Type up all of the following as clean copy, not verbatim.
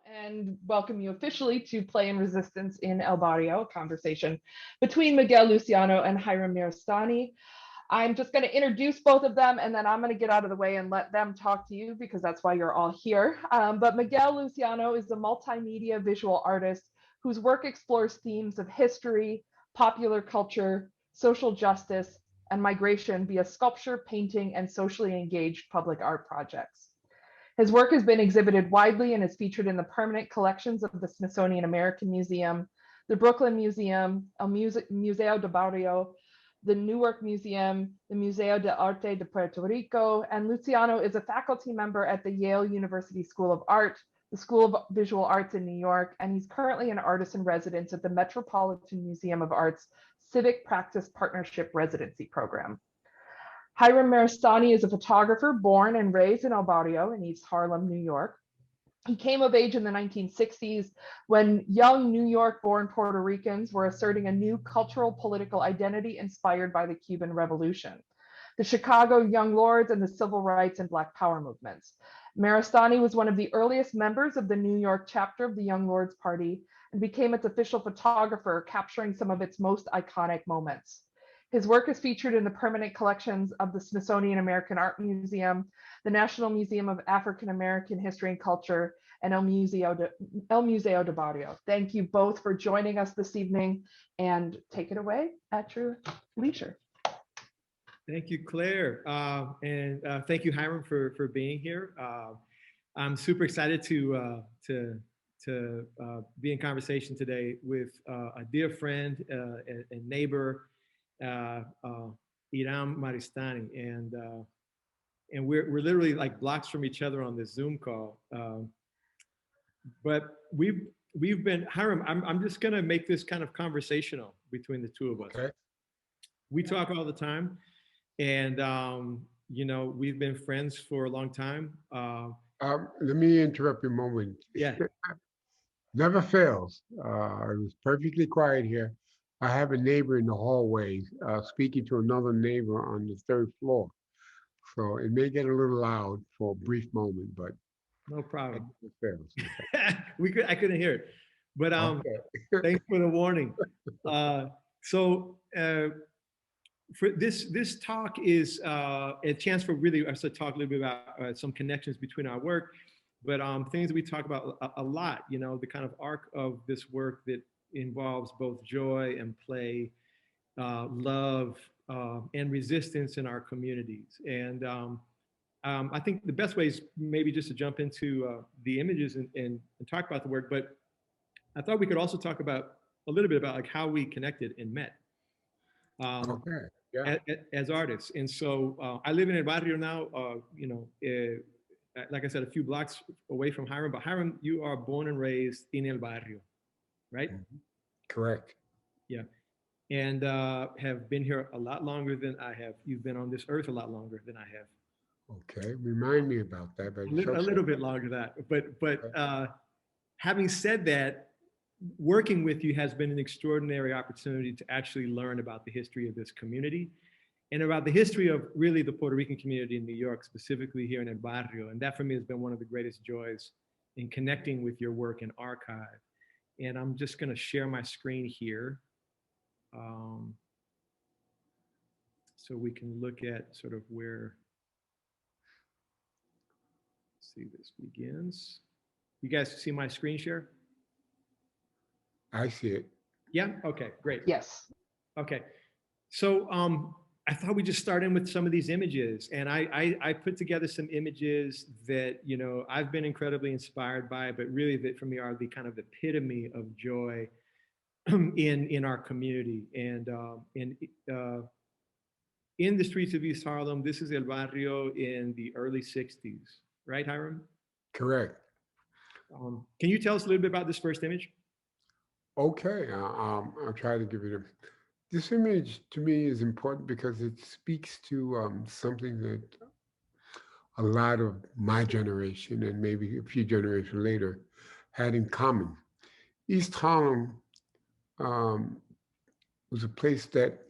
and welcome you officially to Play and Resistance in El Barrio, a conversation between Miguel Luciano and Hiram Maristany. I'm just going to introduce both of them, and then I'm going to get out of the way and let them talk to you because that's why you're all here. But Miguel Luciano is a multimedia visual artist whose work explores themes of history, popular culture, social justice, and migration via sculpture, painting, and socially engaged public art projects. His work has been exhibited widely and is featured in the permanent collections of the Smithsonian American Museum, the Brooklyn Museum, Museo del Barrio, the Newark Museum, the Museo de Arte de Puerto Rico, and Luciano is a faculty member at the Yale University School of Art, the School of Visual Arts in New York, and he's currently an artist in residence at the Metropolitan Museum of Art's Civic Practice Partnership Residency Program. Hiram Maristany is a photographer born and raised in El Barrio in East Harlem, New York. He came of age in the 1960s when young New York-born Puerto Ricans were asserting a new cultural political identity inspired by the Cuban Revolution, the Chicago Young Lords, and the civil rights and Black Power movements. Maristany was one of the earliest members of the New York chapter of the Young Lords Party and became its official photographer, capturing some of its most iconic moments. His work is featured in the permanent collections of the Smithsonian American Art Museum, the National Museum of African American History and Culture, and El Museo del Barrio. Thank you both for joining us this evening, and take it away at your leisure. Thank you, Claire, and thank you, Hiram, for being here. I'm super excited to be in conversation today with a dear friend and neighbor, Hiram Maristany, and we're literally like blocks from each other on this Zoom call. But we've been, Hiram, I'm just gonna make this kind of conversational between the two of us. Okay. We talk all the time, and you know, we've been friends for a long time. Let me interrupt you a moment. Yeah. Never fails. I was perfectly quiet here. I have a neighbor in the hallway speaking to another neighbor on the third floor. So it may get a little loud for a brief moment, but No problem. it fails. I couldn't hear it, but Okay. thanks for the warning. For this talk is a chance for really us to talk a little bit about some connections between our work, but things that we talk about a lot. You know, the kind of arc of this work that involves both joy and play, love and resistance in our communities. And I think the best way is maybe just to jump into the images and talk about the work, but I thought we could also talk about a little bit about like how we connected and met Okay. Yeah. as artists. And so I live in El Barrio now, you know, like I said, a few blocks away from Hiram, but Hiram, you are born and raised in El Barrio, right? Mm-hmm. Correct. Yeah. And have been here a lot longer than I have. You've been on this earth a lot longer than I have. Okay. Remind me about that. But A little bit longer than that. But having said that, working with you has been an extraordinary opportunity to actually learn about the history of this community and about the history of really the Puerto Rican community in New York, specifically here in El Barrio. And that for me has been one of the greatest joys in connecting with your work and archive. And I'm just gonna share my screen here so we can look at sort of where, let's see, this begins. You guys see my screen share? I see it. Yeah, okay, great. Yes. Okay, so I thought we'd just start in with some of these images, and I put together some images that, you know, I've been incredibly inspired by, but really that for me are the kind of epitome of joy in our community. And in the streets of East Harlem, this is El Barrio in the early 60s, right, Hiram? Correct. Can you tell us a little bit about this first image? Okay. I'll try to give it a. This image to me is important because it speaks to something that a lot of my generation and maybe a few generations later had in common. East Harlem was a place that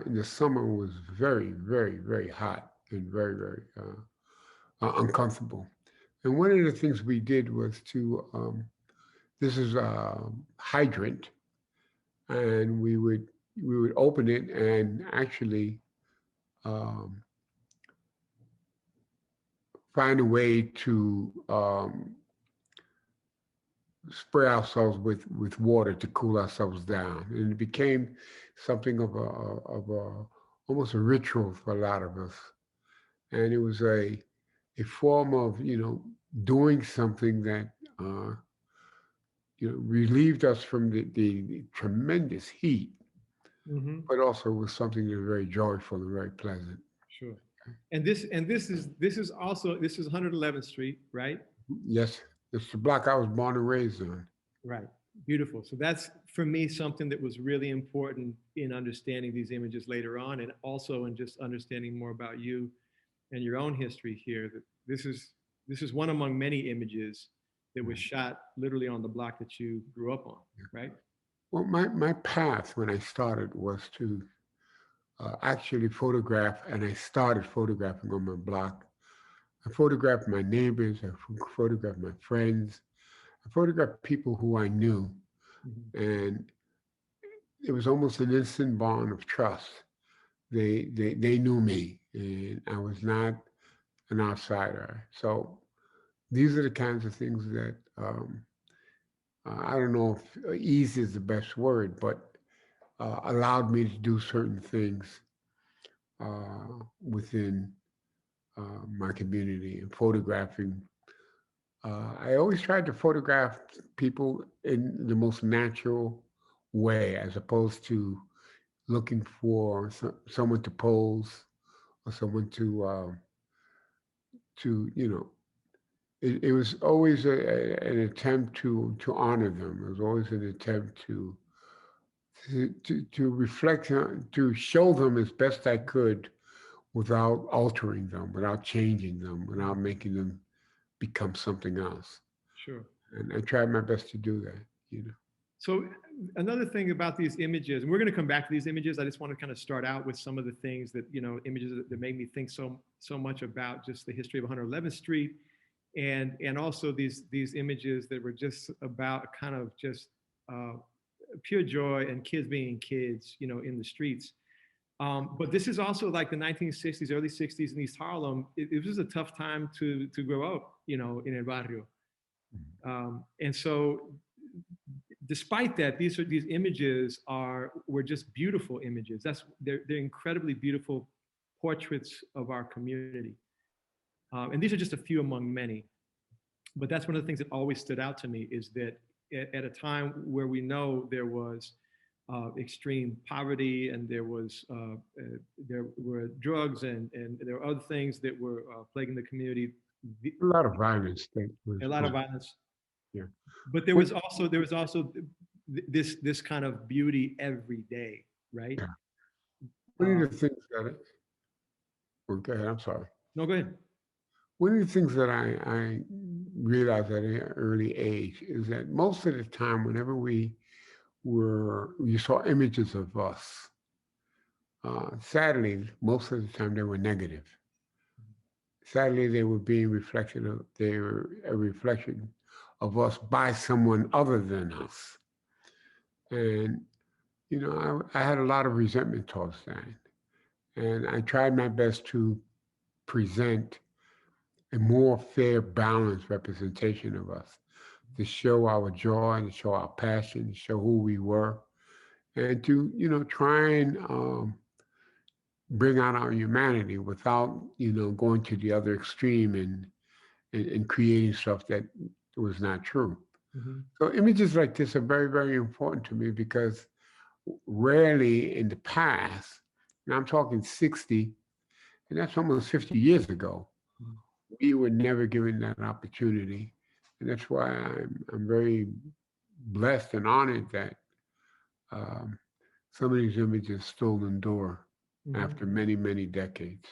in the summer was very, very, very hot and very, very uncomfortable. And one of the things we did was to this is a hydrant, and we would open it and actually um, find a way to spray ourselves with water to cool ourselves down, and it became something of a almost a ritual for a lot of us, and it was a form of doing something that uh, relieved us from the tremendous heat, Hmm. but also was something that was very joyful and very pleasant. Sure. And this is 111th Street, right? Yes, it's the block I was born and raised on. Right. Beautiful. So that's for me something that was really important in understanding these images later on, and also in just understanding more about you and your own history here. That this is one among many images that was shot literally on the block that you grew up on, right? Well, my path when I started was to actually photograph, and I started photographing on my block. I photographed my neighbors, I photographed my friends, I photographed people who I knew, Mhm. and it was almost an instant bond of trust. They knew me, and I was not an outsider. So these are the kinds of things that I don't know if easy is the best word, but allowed me to do certain things within my community and photographing. I always tried to photograph people in the most natural way, as opposed to looking for someone to pose or someone to it was always an attempt to honor them. It was always an attempt to reflect to show them as best I could without altering them, without changing them, without making them become something else. Sure. And I tried my best to do that. So another thing about these images, and we're going to come back to these images. I just want to kind of start out with some of the things that, images that made me think so much about just the history of 111th Street, and also these images that were just about kind of just uh, pure joy and kids being kids, in the streets. But this is also like the 1960s, early 60s in East Harlem. It was a tough time to grow up, in El Barrio. And so despite that, these images were just beautiful images. They're incredibly beautiful portraits of our community. And these are just a few among many. But that's one of the things that always stood out to me is that at a time where we know there was extreme poverty, and there were drugs, and there were other things that were plaguing the community. A lot of violence that was A lot of violence. yeah. But there was also this kind of beauty every day, right? Yeah. One Uh, of the things that well, go ahead, I'm sorry. no, go ahead. One of the things that I realized at an early age is that most of the time, whenever you saw images of us, sadly, most of the time they were negative. Sadly, they were they were a reflection of us by someone other than us. And, I had a lot of resentment towards that. And I tried my best to present a more fair, balanced representation of us, to show our joy, to show our passion, to show who we were, and to, try and bring out our humanity without, going to the other extreme and creating stuff that was not true. Mhm. So images like this are very, very important to me because rarely in the past, and I'm talking 60, and that's almost 50 years ago, Mhm. we were never given that opportunity. And that's why I'm very blessed and honored that um, some of these images still endure Mhm. after many, many decades.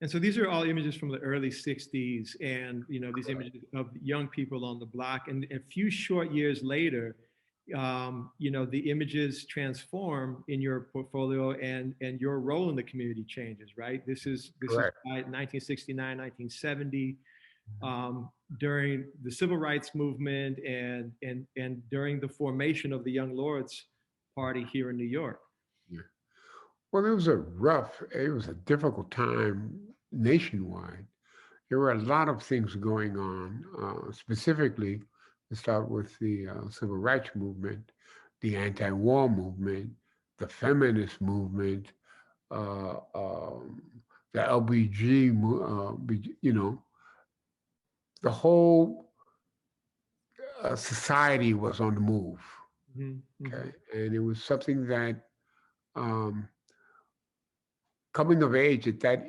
And so these are all images from the early 60s, and these Correct. images of young people on the block. And a few short years later, the images transform in your portfolio, and your role in the community changes, right? This is Correct. by 1969, 1970. during the civil rights movement and during the formation of the Young Lords Party here in New York. Yeah. Well, it was a difficult time nationwide. There were a lot of things going on, specifically to start with the civil rights movement, the anti-war movement, the feminist movement, uh, um, the LBG, the whole society was on the move. Mhm, Okay, mhm, and it was something that um, coming of age at that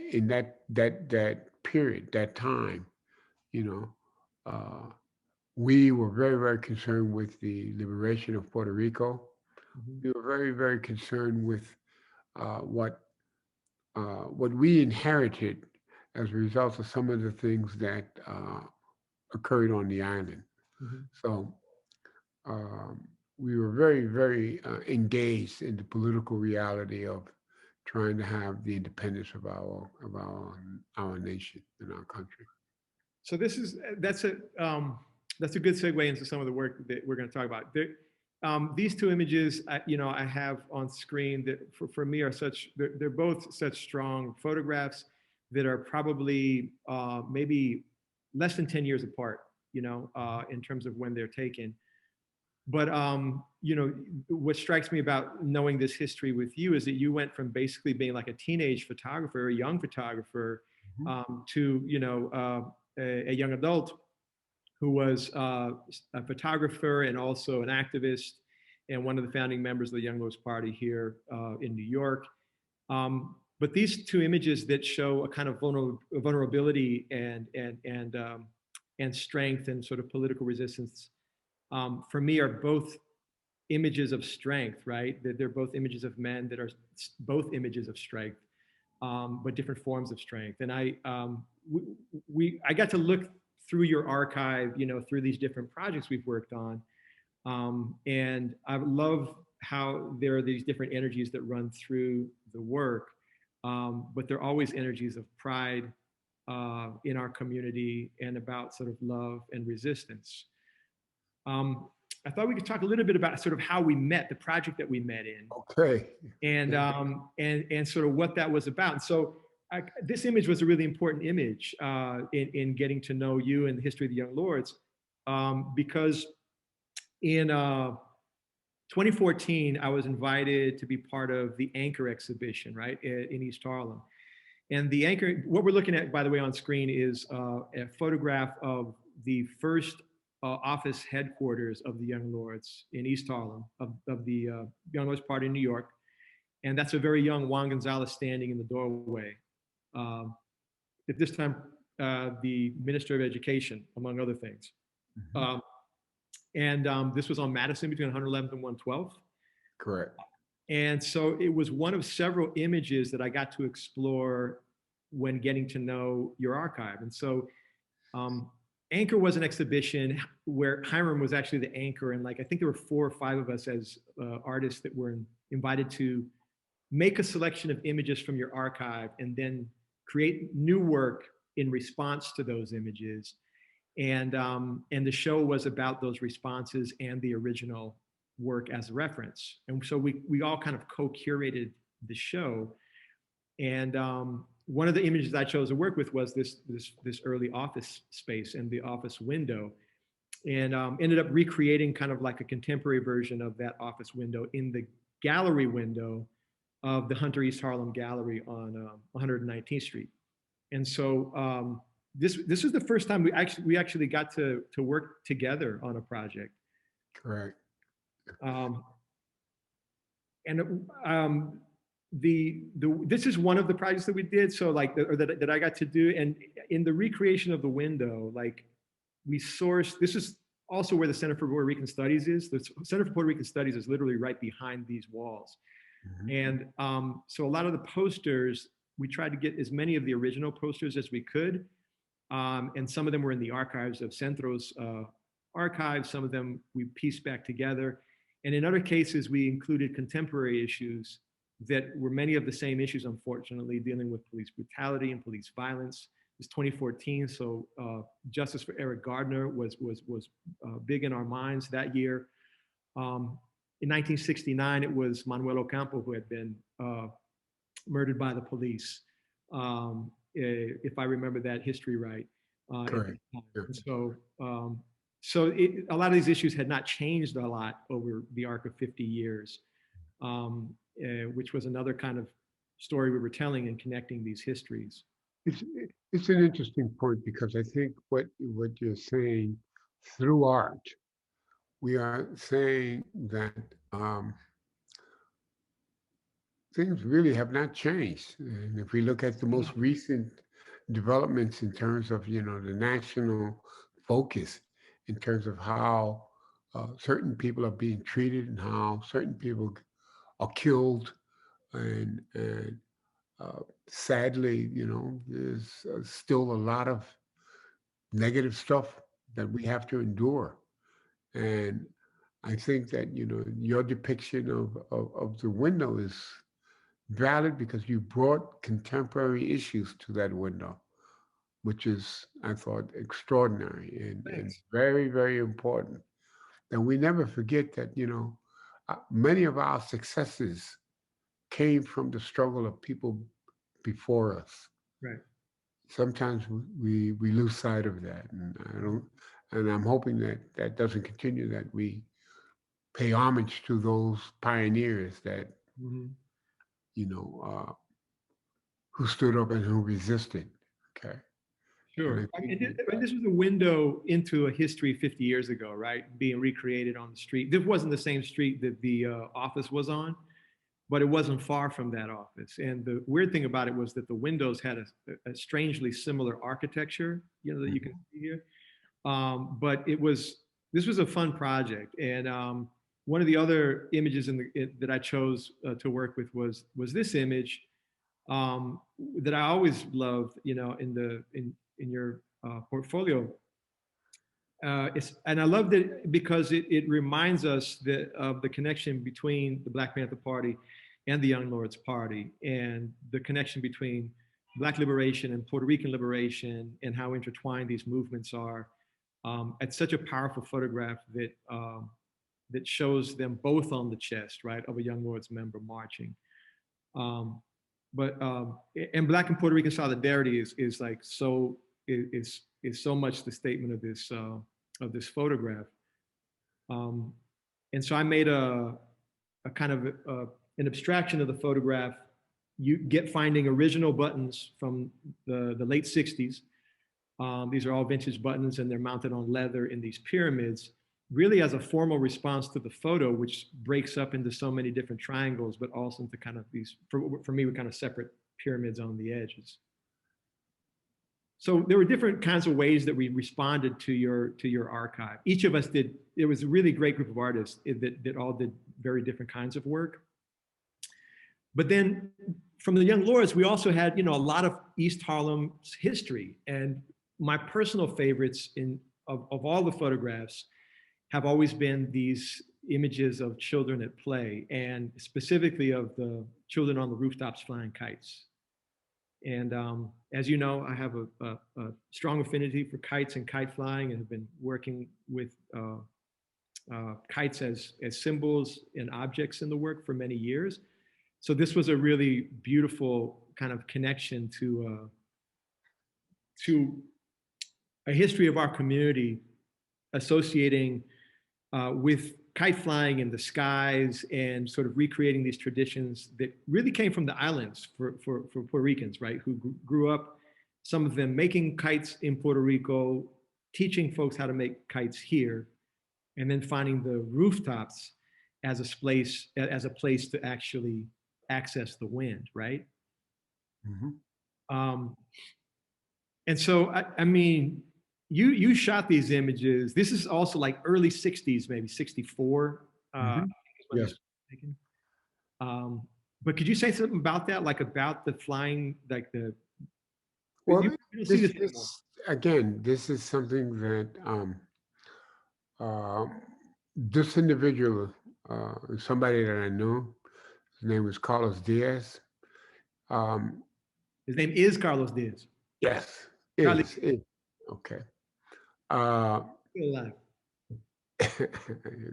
period, that time, you know, uh, we were very, very concerned with the liberation of Puerto Rico. mhm. We were very, very concerned with uh, what what we inherited as a result of some of the things that occurred on the island. Mhm. So um, we were very, very engaged in the political reality of trying to have the independence of our nation and our country. So that's a good segue into some of the work that we're going to talk about. These two images, I have on screen that for me are they're both such strong photographs that are probably maybe less than 10 years apart, in terms of when they're taken. But what strikes me about knowing this history with you is that you went from basically being like a teenage photographer, a young photographer, Mhm. to a young adult who was a photographer and also an activist and one of the founding members of the Young Lords Party here in New York. But these two images that show a kind of vulnerability and strength and sort of political resistance, for me, are both images of strength, right? They're both images of men that are both images of strength, but different forms of strength. And I got to look through your archive, through these different projects we've worked on. And I love how there are these different energies that run through the work, but they're always energies of pride in our community and about sort of love and resistance. I thought we could talk a little bit about sort of how we met, the project that we met in, Okay. and sort of what that was about. And so this image was a really important image in getting to know you and the history of the Young Lords, because in 2014, I was invited to be part of the Anchor exhibition, right, in East Harlem. And the Anchor, what we're looking at, by the way, on screen is a photograph of the first office headquarters of the Young Lords in East Harlem, of the Young Lords Party in New York. And that's a very young Juan Gonzalez standing in the doorway. At this time, the Minister of Education, among other things. Mhm. This was on Madison between 111th and 112th. Correct. And so it was one of several images that I got to explore when getting to know your archive. And so Anchor was an exhibition where Hiram was actually the anchor. And I think there were 4 or 5 of us as artists that were invited to make a selection of images from your archive and then create new work in response to those images. And the show was about those responses and the original work as a reference. And so we all kind of co-curated the show. And one of the images I chose to work with was this early office space and the office window, and ended up recreating kind of like a contemporary version of that office window in the gallery window of the Hunter East Harlem Gallery on 119th Street. And so this was the first time we actually got to work together on a project. Correct. This is one of the projects that we did. So that I got to do, and in the recreation of the window, we sourced. This is also where the Center for Puerto Rican Studies is. The Center for Puerto Rican Studies is literally right behind these walls. Mhm. And so a lot of the posters, we tried to get as many of the original posters as we could. And some of them were in the archives of Centro's archives. Some of them we pieced back together. And in other cases, we included contemporary issues that were many of the same issues, unfortunately, dealing with police brutality and police violence, It's 2014, so Justice for Eric Gardner was big in our minds that year. In 1969, it was Manuel Ocampo who had been murdered by the police, if I remember that history right. Correct. So, a lot of these issues had not changed a lot over the arc of 50 years, which was another kind of story we were telling and connecting these histories. It's an interesting point because I think what you're saying through art, we are saying that things really have not changed. And if we look at the most recent developments in terms of, the national focus, in terms of how certain people are being treated and how certain people are killed, and sadly, there's still a lot of negative stuff that we have to endure. And I think that, your depiction of the window is valid because you brought contemporary issues to that window, which is, I thought, extraordinary and very, very important. And we never forget that, many of our successes came from the struggle of people before us. Right. Sometimes we lose sight of that, and I'm hoping that that doesn't continue. That we pay homage to those pioneers that who stood up and who resisted. Okay. Sure. This was a window into a history 50 years ago, right? Being recreated on the street. This wasn't the same street that the office was on, but it wasn't far from that office. And the weird thing about it was that the windows had a strangely similar architecture, that you can see here. But this was a fun project. And one of the other images that I chose to work with was this image that I always loved, in your portfolio. And I loved it because it reminds us of the connection between the Black Panther Party and the Young Lords Party, and the connection between Black liberation and Puerto Rican liberation, and how intertwined these movements are. It's such a powerful photograph that shows them both on the chest, right, of a Young Lords member marching. And Black and Puerto Rican solidarity is like so so much the statement of this photograph. And so I made a kind of an abstraction of the photograph. Finding original buttons from the late 60s. These are all vintage buttons, and they're mounted on leather in these pyramids, really as a formal response to the photo, which breaks up into so many different triangles, but also into kind of these, for me, were kind of separate pyramids on the edges. So there were different kinds of ways that we responded to your archive. Each of us did. It was a really great group of artists that all did very different kinds of work. But then from the Young Lords, we also had, a lot of East Harlem's history. And my personal favorites of all the photographs have always been these images of children at play, and specifically of the children on the rooftops flying kites. And as you know, I have a strong affinity for kites and kite flying, and have been working with kites as symbols and objects in the work for many years. So this was a really beautiful kind of connection to a history of our community, associating with kite flying in the skies, and sort of recreating these traditions that really came from the islands for Puerto Ricans, right? Who grew up, some of them making kites in Puerto Rico, teaching folks how to make kites here, and then finding the rooftops as a place to actually access the wind, right? And so, I mean, you shot these images. This is also like early 60s, maybe 64. Yes. But could you say something about that, like about the flying, like the... Well, this is something that this individual, somebody that I knew, his name was Carlos Diaz. His name is Carlos Diaz. Yes. Charlie, Is okay. Uh, still alive.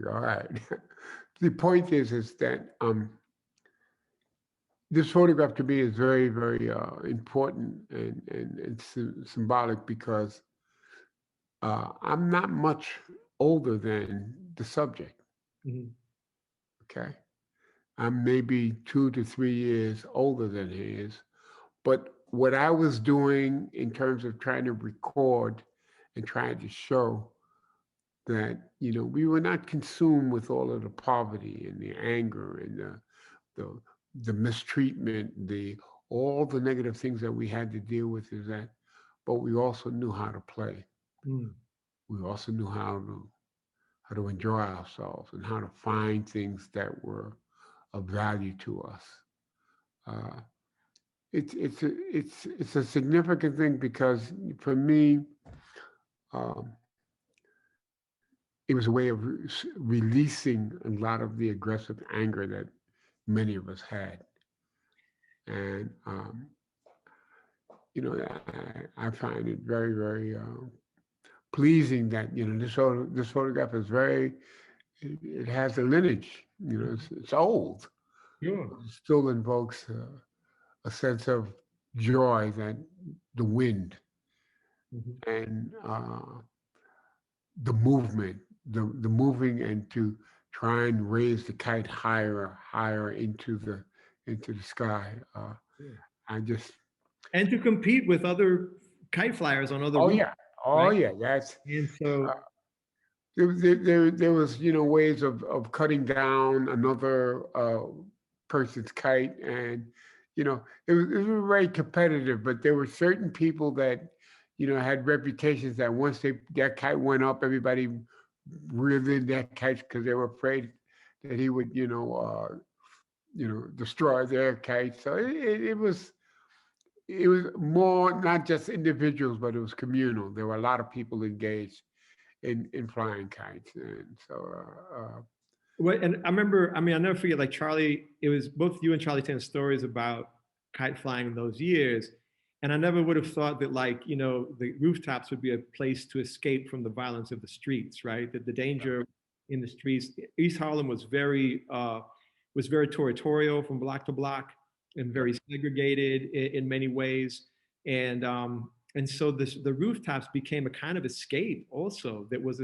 all right. The point is that this photograph to me is very, very important and symbolic because I'm not much older than the subject. Mhm. Okay, I'm maybe 2 to 3 years older than he is. But what I was doing in terms of trying to record and trying to show that we were not consumed with all of the poverty and the anger and the the mistreatment, the all the negative things that we had to deal with is that, but we also knew how to play. Mm. We also knew how to enjoy ourselves and how to find things that were of value to us. Uh, it's a significant thing because for me, um, it was a way of releasing a lot of the aggressive anger that many of us had, and I find it very, very pleasing that this photograph is very. It has a lineage. It's old. Sure. It still invokes a sense of joy that the wind Mhm. and the movement, the moving, and to try and raise the kite higher, higher into the sky. Yeah. I just, And to compete with other kite flyers on other oh routes, yeah, oh right? yeah, that's And uh, so, there was ways of cutting down another person's kite, and it was very competitive, but there were certain people that had reputations that once that kite went up, everybody reeled in that kite because they were afraid that he would destroy their kite. So it was more not just individuals, but it was communal. There were a lot of people engaged in flying kites, and so what, and I remember, I mean, I never forget, like Charlie, it was both you and Charlie telling stories about kite flying in those years. And I never would have thought that, like, the rooftops would be a place to escape from the violence of the streets, right? That the danger in the streets, East Harlem was very territorial from block to block and very segregated in many ways. And so the rooftops became a kind of escape also that was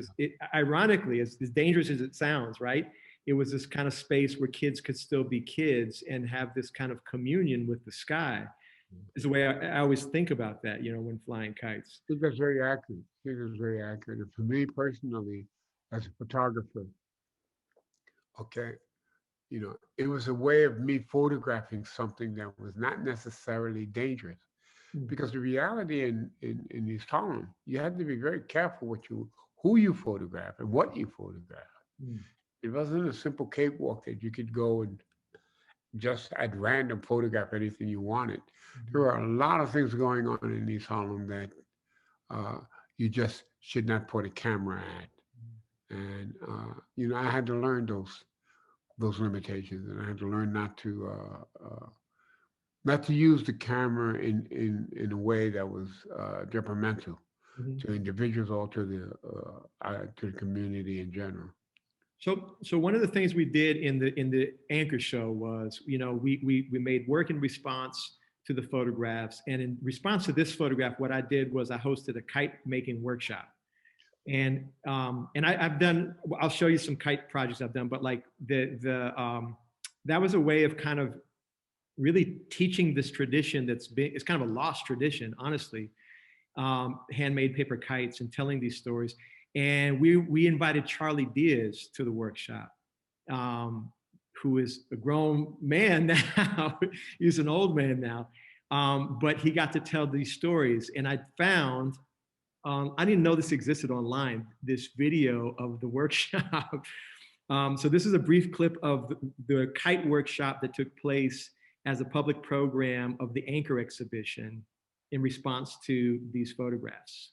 ironically, as dangerous as it sounds, right? It was this kind of space where kids could still be kids and have this kind of communion with the sky is the way I always think about that, when flying kites. I think that's very accurate. I think that's very accurate. And for me personally, as a photographer, okay, it was a way of me photographing something that was not necessarily dangerous. Mm. Because the reality in East Harlem, you had to be very careful who you photograph and what you photograph. Mm. It wasn't a simple cakewalk that you could go and just at random photograph anything you wanted. There Mhm. were a lot of things going on in East Harlem that uh, you just should not put a camera at. And I had to learn those limitations, and I had to learn not to use the camera in a way that was detrimental Mhm. to individuals or to the community in general. So one of the things we did in the anchor show was, we made work in response to the photographs, and in response to this photograph, what I did was I hosted a kite making workshop, and I've done. I'll show you some kite projects I've done, but like that was a way of kind of really teaching this tradition it's kind of a lost tradition, honestly, handmade paper kites and telling these stories. And we invited Charlie Diaz to the workshop, um, who is a grown man now. He's an old man now, but he got to tell these stories. And I found I didn't know this existed online. This video of the workshop. So this is a brief clip of the Kite Workshop that took place as a public program of the Anchor exhibition in response to these photographs.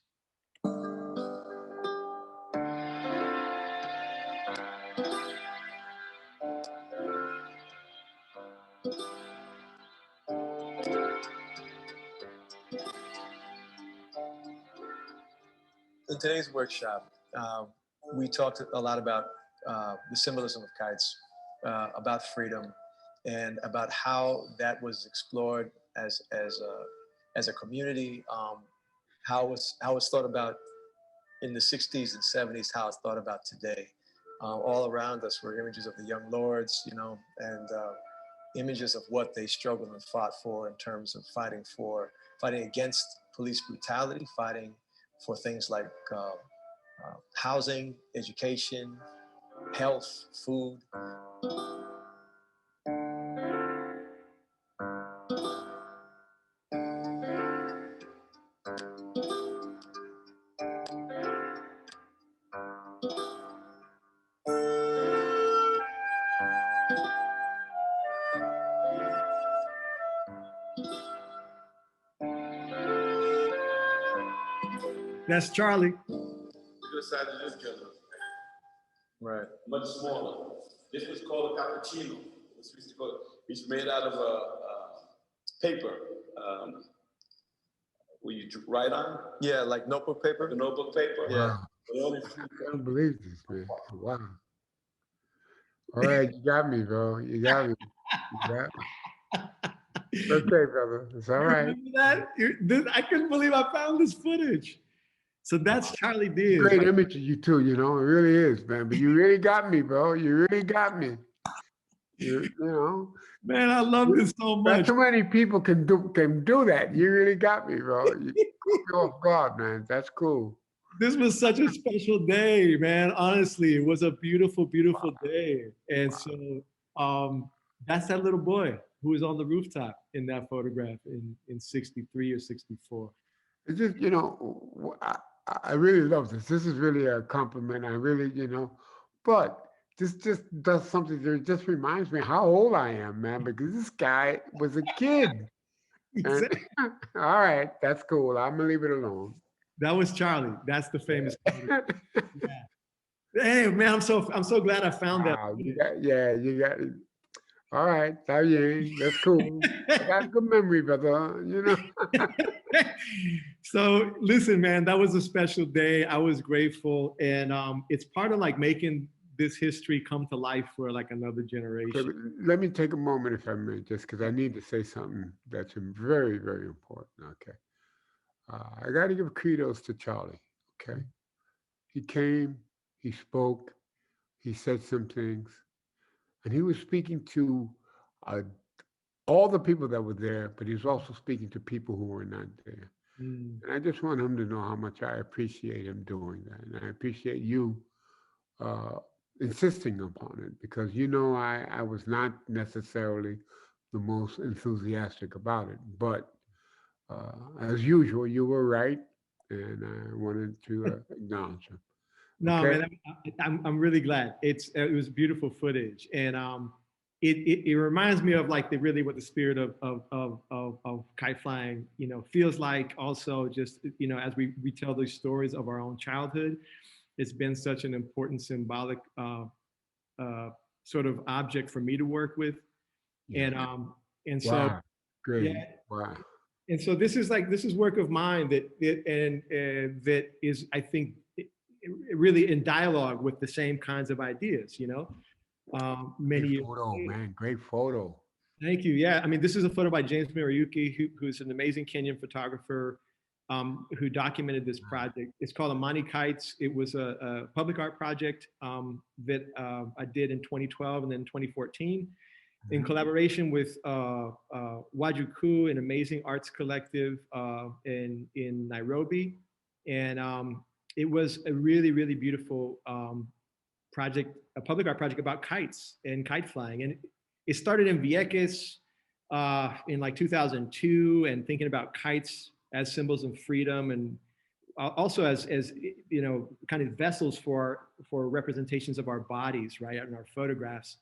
in today's workshop, we talked a lot about the symbolism of kites, about freedom, and about how that was explored as a community, how it's thought about in the 60s and 70s, how it's thought about today. All around us were images of the young lords, you know, and images of what they struggled and fought for in terms of fighting against police brutality, fighting for things like housing, education, health, food. That's Charlie. The size of this gentleman. Right. Much smaller. This was called a cappuccino. It's made out of paper. Will you write on? Yeah, like notebook paper. The notebook paper. Yeah. Wow. I don't believe this, man. Wow. All right, you got me, bro. You got me. You got me. It's okay, brother. It's all right. Remember that? I couldn't believe I found this footage. So that's Charlie Diaz. Great image of you too, you know, it really is, man. But you really got me, bro. You really got me. You know. Man, I love this so much. Not too many people can do that. You really got me, bro. You caught me off guard, man. That's cool. This was such a special day, man. Honestly, it was a beautiful, beautiful day. And so that's that little boy who was on the rooftop in that photograph in 63 or 64. It's just, you know, I really love this. This is really a compliment. I really, you know, but this just does something that just reminds me how old I am, man, because this guy was a kid. And, all right, that's cool. I'm gonna leave it alone. That was Charlie. That's the famous. Yeah. Hey, man, I'm so glad I found that. Wow, you got it. All right, that's cool. I got a good memory, brother. You know. So listen, man, that was a special day. I was grateful, and it's part of like making this history come to life for like another generation. So let me take a moment, if I may, just because I need to say something that's very, very important. Okay, I got to give kudos to Charlie. Okay, he came, he spoke, he said some things, and he was speaking to all the people that were there, but he was also speaking to people who were not there. And I just want him to know how much I appreciate him doing that. And I appreciate you insisting upon it, because, you know, I was not necessarily the most enthusiastic about it. But as usual, you were right. And I wanted to acknowledge him. No, Okay? man, I'm really glad. It was beautiful footage. And it reminds me of like what the spirit of kite flying, you know, feels like. Also, just, you know, as we tell these stories of our own childhood, it's been such an important symbolic sort of object for me to work with. Yeah. And so Wow. Great. Yeah. Wow. And so this is work of mine that is, I think, really in dialogue with the same kinds of ideas, you know. Great photo, man. Great photo. Thank you. Yeah, I mean, this is a photo by James Mariyuki, who's an amazing Kenyan photographer who documented this project. It's called Amani Kites. It was a public art project that I did in 2012 and then 2014 in collaboration with Wajuku, an amazing arts collective in Nairobi. And it was a really, really beautiful project, a public art project about kites and kite flying. And it started in Vieques in like 2002, and thinking about kites as symbols of freedom, and also as you know, kind of vessels for representations of our bodies, right, in our photographs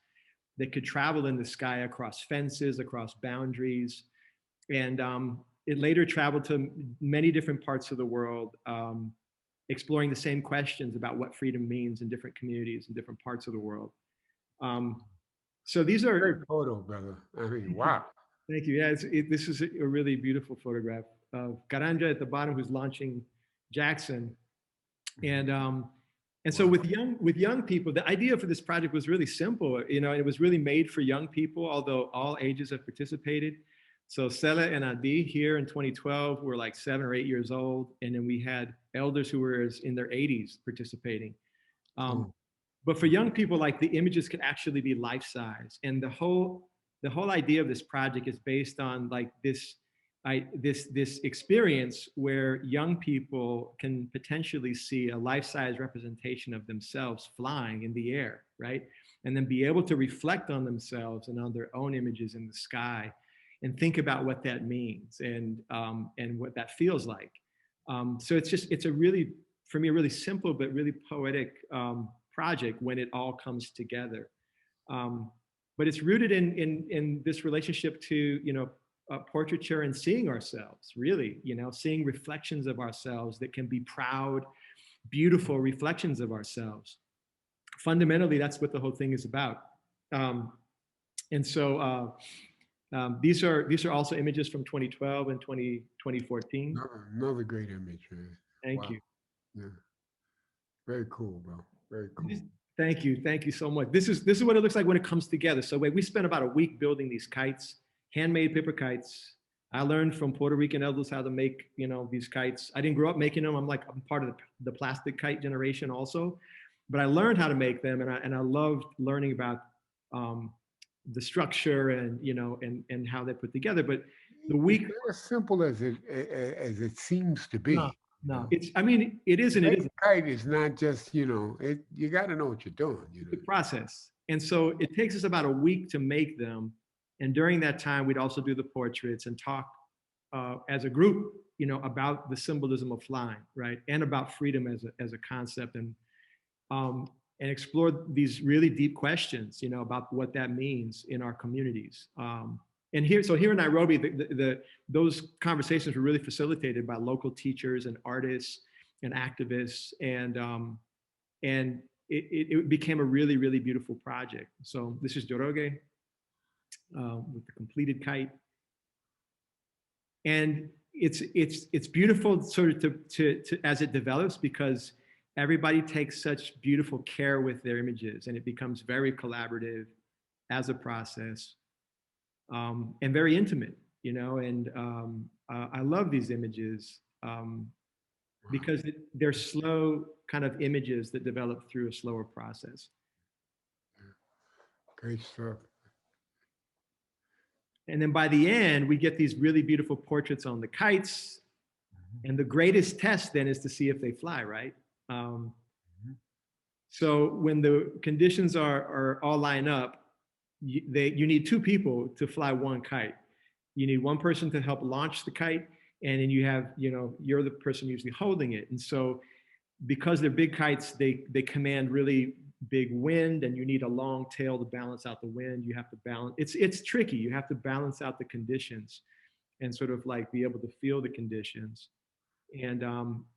that could travel in the sky across fences, across boundaries. And it later traveled to many different parts of the world, exploring the same questions about what freedom means in different communities in different parts of the world. So these are great photo, brother. I mean, wow. Thank you. Yeah, this is a really beautiful photograph of Karanja at the bottom, who's launching Jackson. And so with young people, the idea for this project was really simple. You know, it was really made for young people, although all ages have participated. So Sela and Adi here in 2012 were like 7 or 8 years old. And then we had elders who were in their 80s participating. But for young people, like the images could actually be life-size. And the whole idea of this project is based on like this experience where young people can potentially see a life-size representation of themselves flying in the air, right? And then be able to reflect on themselves and on their own images in the sky and think about what that means and what that feels like. So it's a really, for me, a really simple but really poetic project when it all comes together. But it's rooted in this relationship to, you know, portraiture and seeing ourselves, really, you know, seeing reflections of ourselves that can be proud, beautiful reflections of ourselves. Fundamentally, that's what the whole thing is about. And so these are also images from 2012 and 2014. Another great image, man. Thank you. Yeah. Very cool, bro. Very cool. Thank you so much. This is what it looks like when it comes together. So we spent about a week building these kites, handmade paper kites. I learned from Puerto Rican elders how to make, you know, these kites. I didn't grow up making them. I'm part of the plastic kite generation also, but I learned how to make them, and I loved learning about the structure and, you know, and how they're put together. But the week, it's not as simple as it seems to be. No, I mean, it is and it isn't. Kite is not just, you know, you got to know what you're doing. You know? The process. And so it takes us about a week to make them. And during that time, we'd also do the portraits and talk as a group, you know, about the symbolism of flying, right? And about freedom as a concept, and explore these really deep questions, you know, about what that means in our communities. And here in Nairobi, those conversations were really facilitated by local teachers and artists and activists, and it became a really, really beautiful project. So this is Joroge with the completed kite, and it's beautiful sort of to as it develops, because everybody takes such beautiful care with their images, and it becomes very collaborative as a process. And very intimate, you know, and I love these images because they're slow kind of images that develop through a slower process. Great stuff. And then by the end, we get these really beautiful portraits on the kites. And the greatest test then is to see if they fly, right? So when the conditions are all line up, you need 2 people to fly one kite. You need one person to help launch the kite, and then you have, you know, you're the person usually holding it. And so because they're big kites, they command really big wind, and you need a long tail to balance out the wind. You have to balance, it's tricky. You have to balance out the conditions and sort of like be able to feel the conditions. And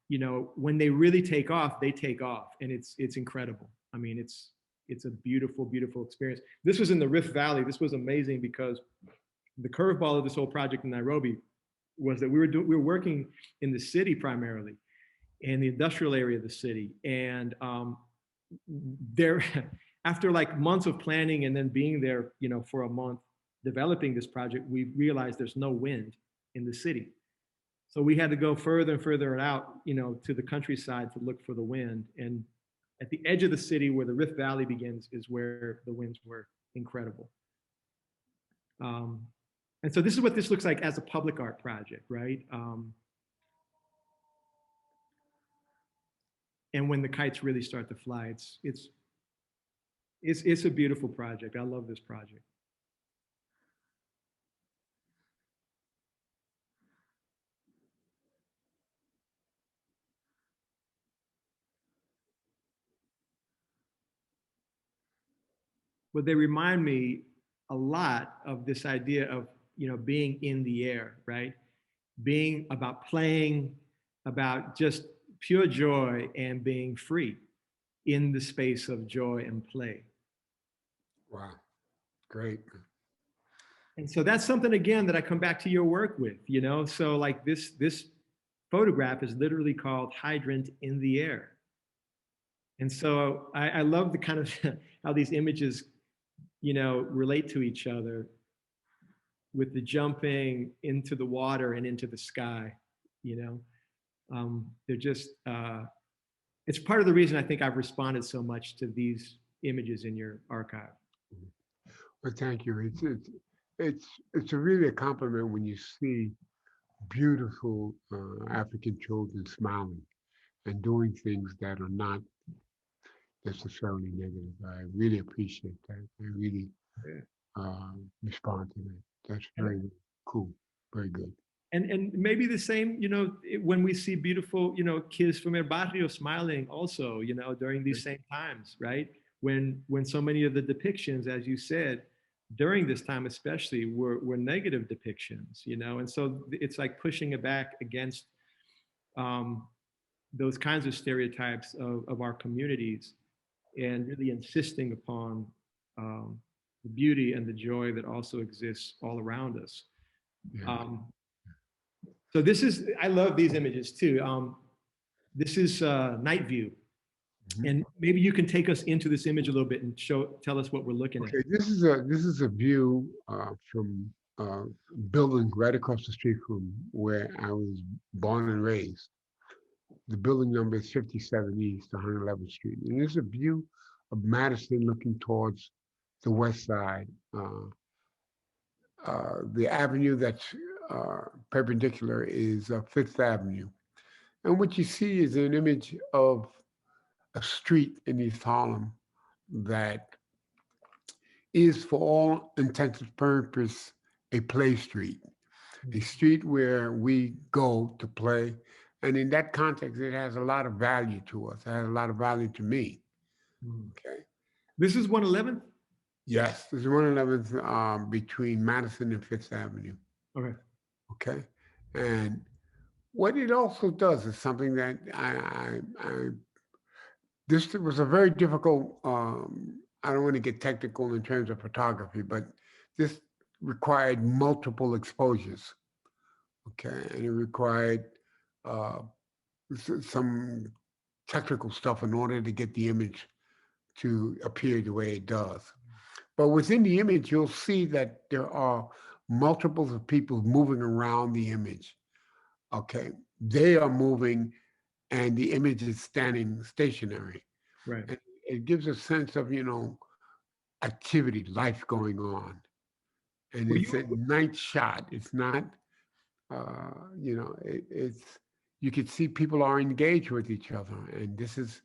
you know, when they really take off, they take off, and it's incredible. I mean, it's a beautiful, beautiful experience. This was in the Rift Valley. This was amazing because the curveball of this whole project in Nairobi was that we were working in the city primarily, in the industrial area of the city. And there, after like months of planning and then being there, you know, for a month developing this project, we realized there's no wind in the city. So we had to go further and further out, you know, to the countryside to look for the wind. And at the edge of the city where the Rift Valley begins is where the winds were incredible. And so this is what this looks like as a public art project, right? And when the kites really start to fly, it's a beautiful project. I love this project. But they remind me a lot of this idea of, you know, being in the air, right? Being about playing, about just pure joy and being free in the space of joy and play. Wow, great. And so that's something, again, that I come back to your work with, you know? So like this photograph is literally called Hydrant in the Air. And so I love the kind of how these images, relate to each other with the jumping into the water and into the sky. They're just, it's part of the reason I think I've responded so much to these images in your archive. Well, thank you. It's really a compliment when you see beautiful African children smiling and doing things that are not necessarily negative. I really appreciate that. I really respond to that. That's very cool. Very good. And maybe the same, when we see beautiful, kids from El Barrio smiling also, during these same times, right? When so many of the depictions, as you said, during this time especially, were negative depictions, and so it's like pushing it back against those kinds of stereotypes of our communities and really insisting upon the beauty and the joy that also exists all around us. Yeah. So I love these images too. This is Night View. And maybe you can take us into this image a little bit and tell us what we're looking at. Okay, this is a view from a building right across the street from where I was born and raised. The building number is 57 East, 111th Street. And there's a view of Madison looking towards the west side. The avenue that's perpendicular is Fifth Avenue. And what you see is an image of a street in East Harlem that is, for all intents and purposes, a play street, a street where we go to play. And in that context, it has a lot of value to us. It has a lot of value to me. Okay. This is 111th? Yes, this is 111th between Madison and Fifth Avenue. Okay. Okay. And what it also does is something that this was a very difficult, I don't want to get technical in terms of photography, but this required multiple exposures. Okay. And it required some technical stuff in order to get the image to appear the way it does. But within the image, you'll see that there are multiples of people moving around the image. Okay. They are moving and the image is standing stationary. Right. And it gives a sense of, activity, life going on. And it's a night shot. It's not, it's, you can see people are engaged with each other. And this is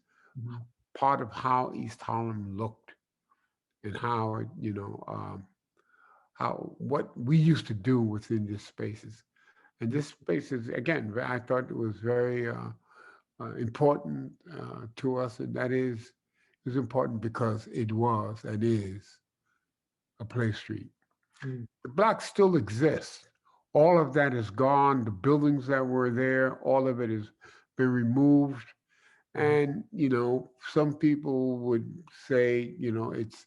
part of how East Harlem looked and how, what we used to do within these spaces. And this space is, again, I thought it was very important to us, and that is important because it was and is a play street. The block still exists. All of that is gone. The buildings that were there, all of it has been removed. And, some people would say, it's,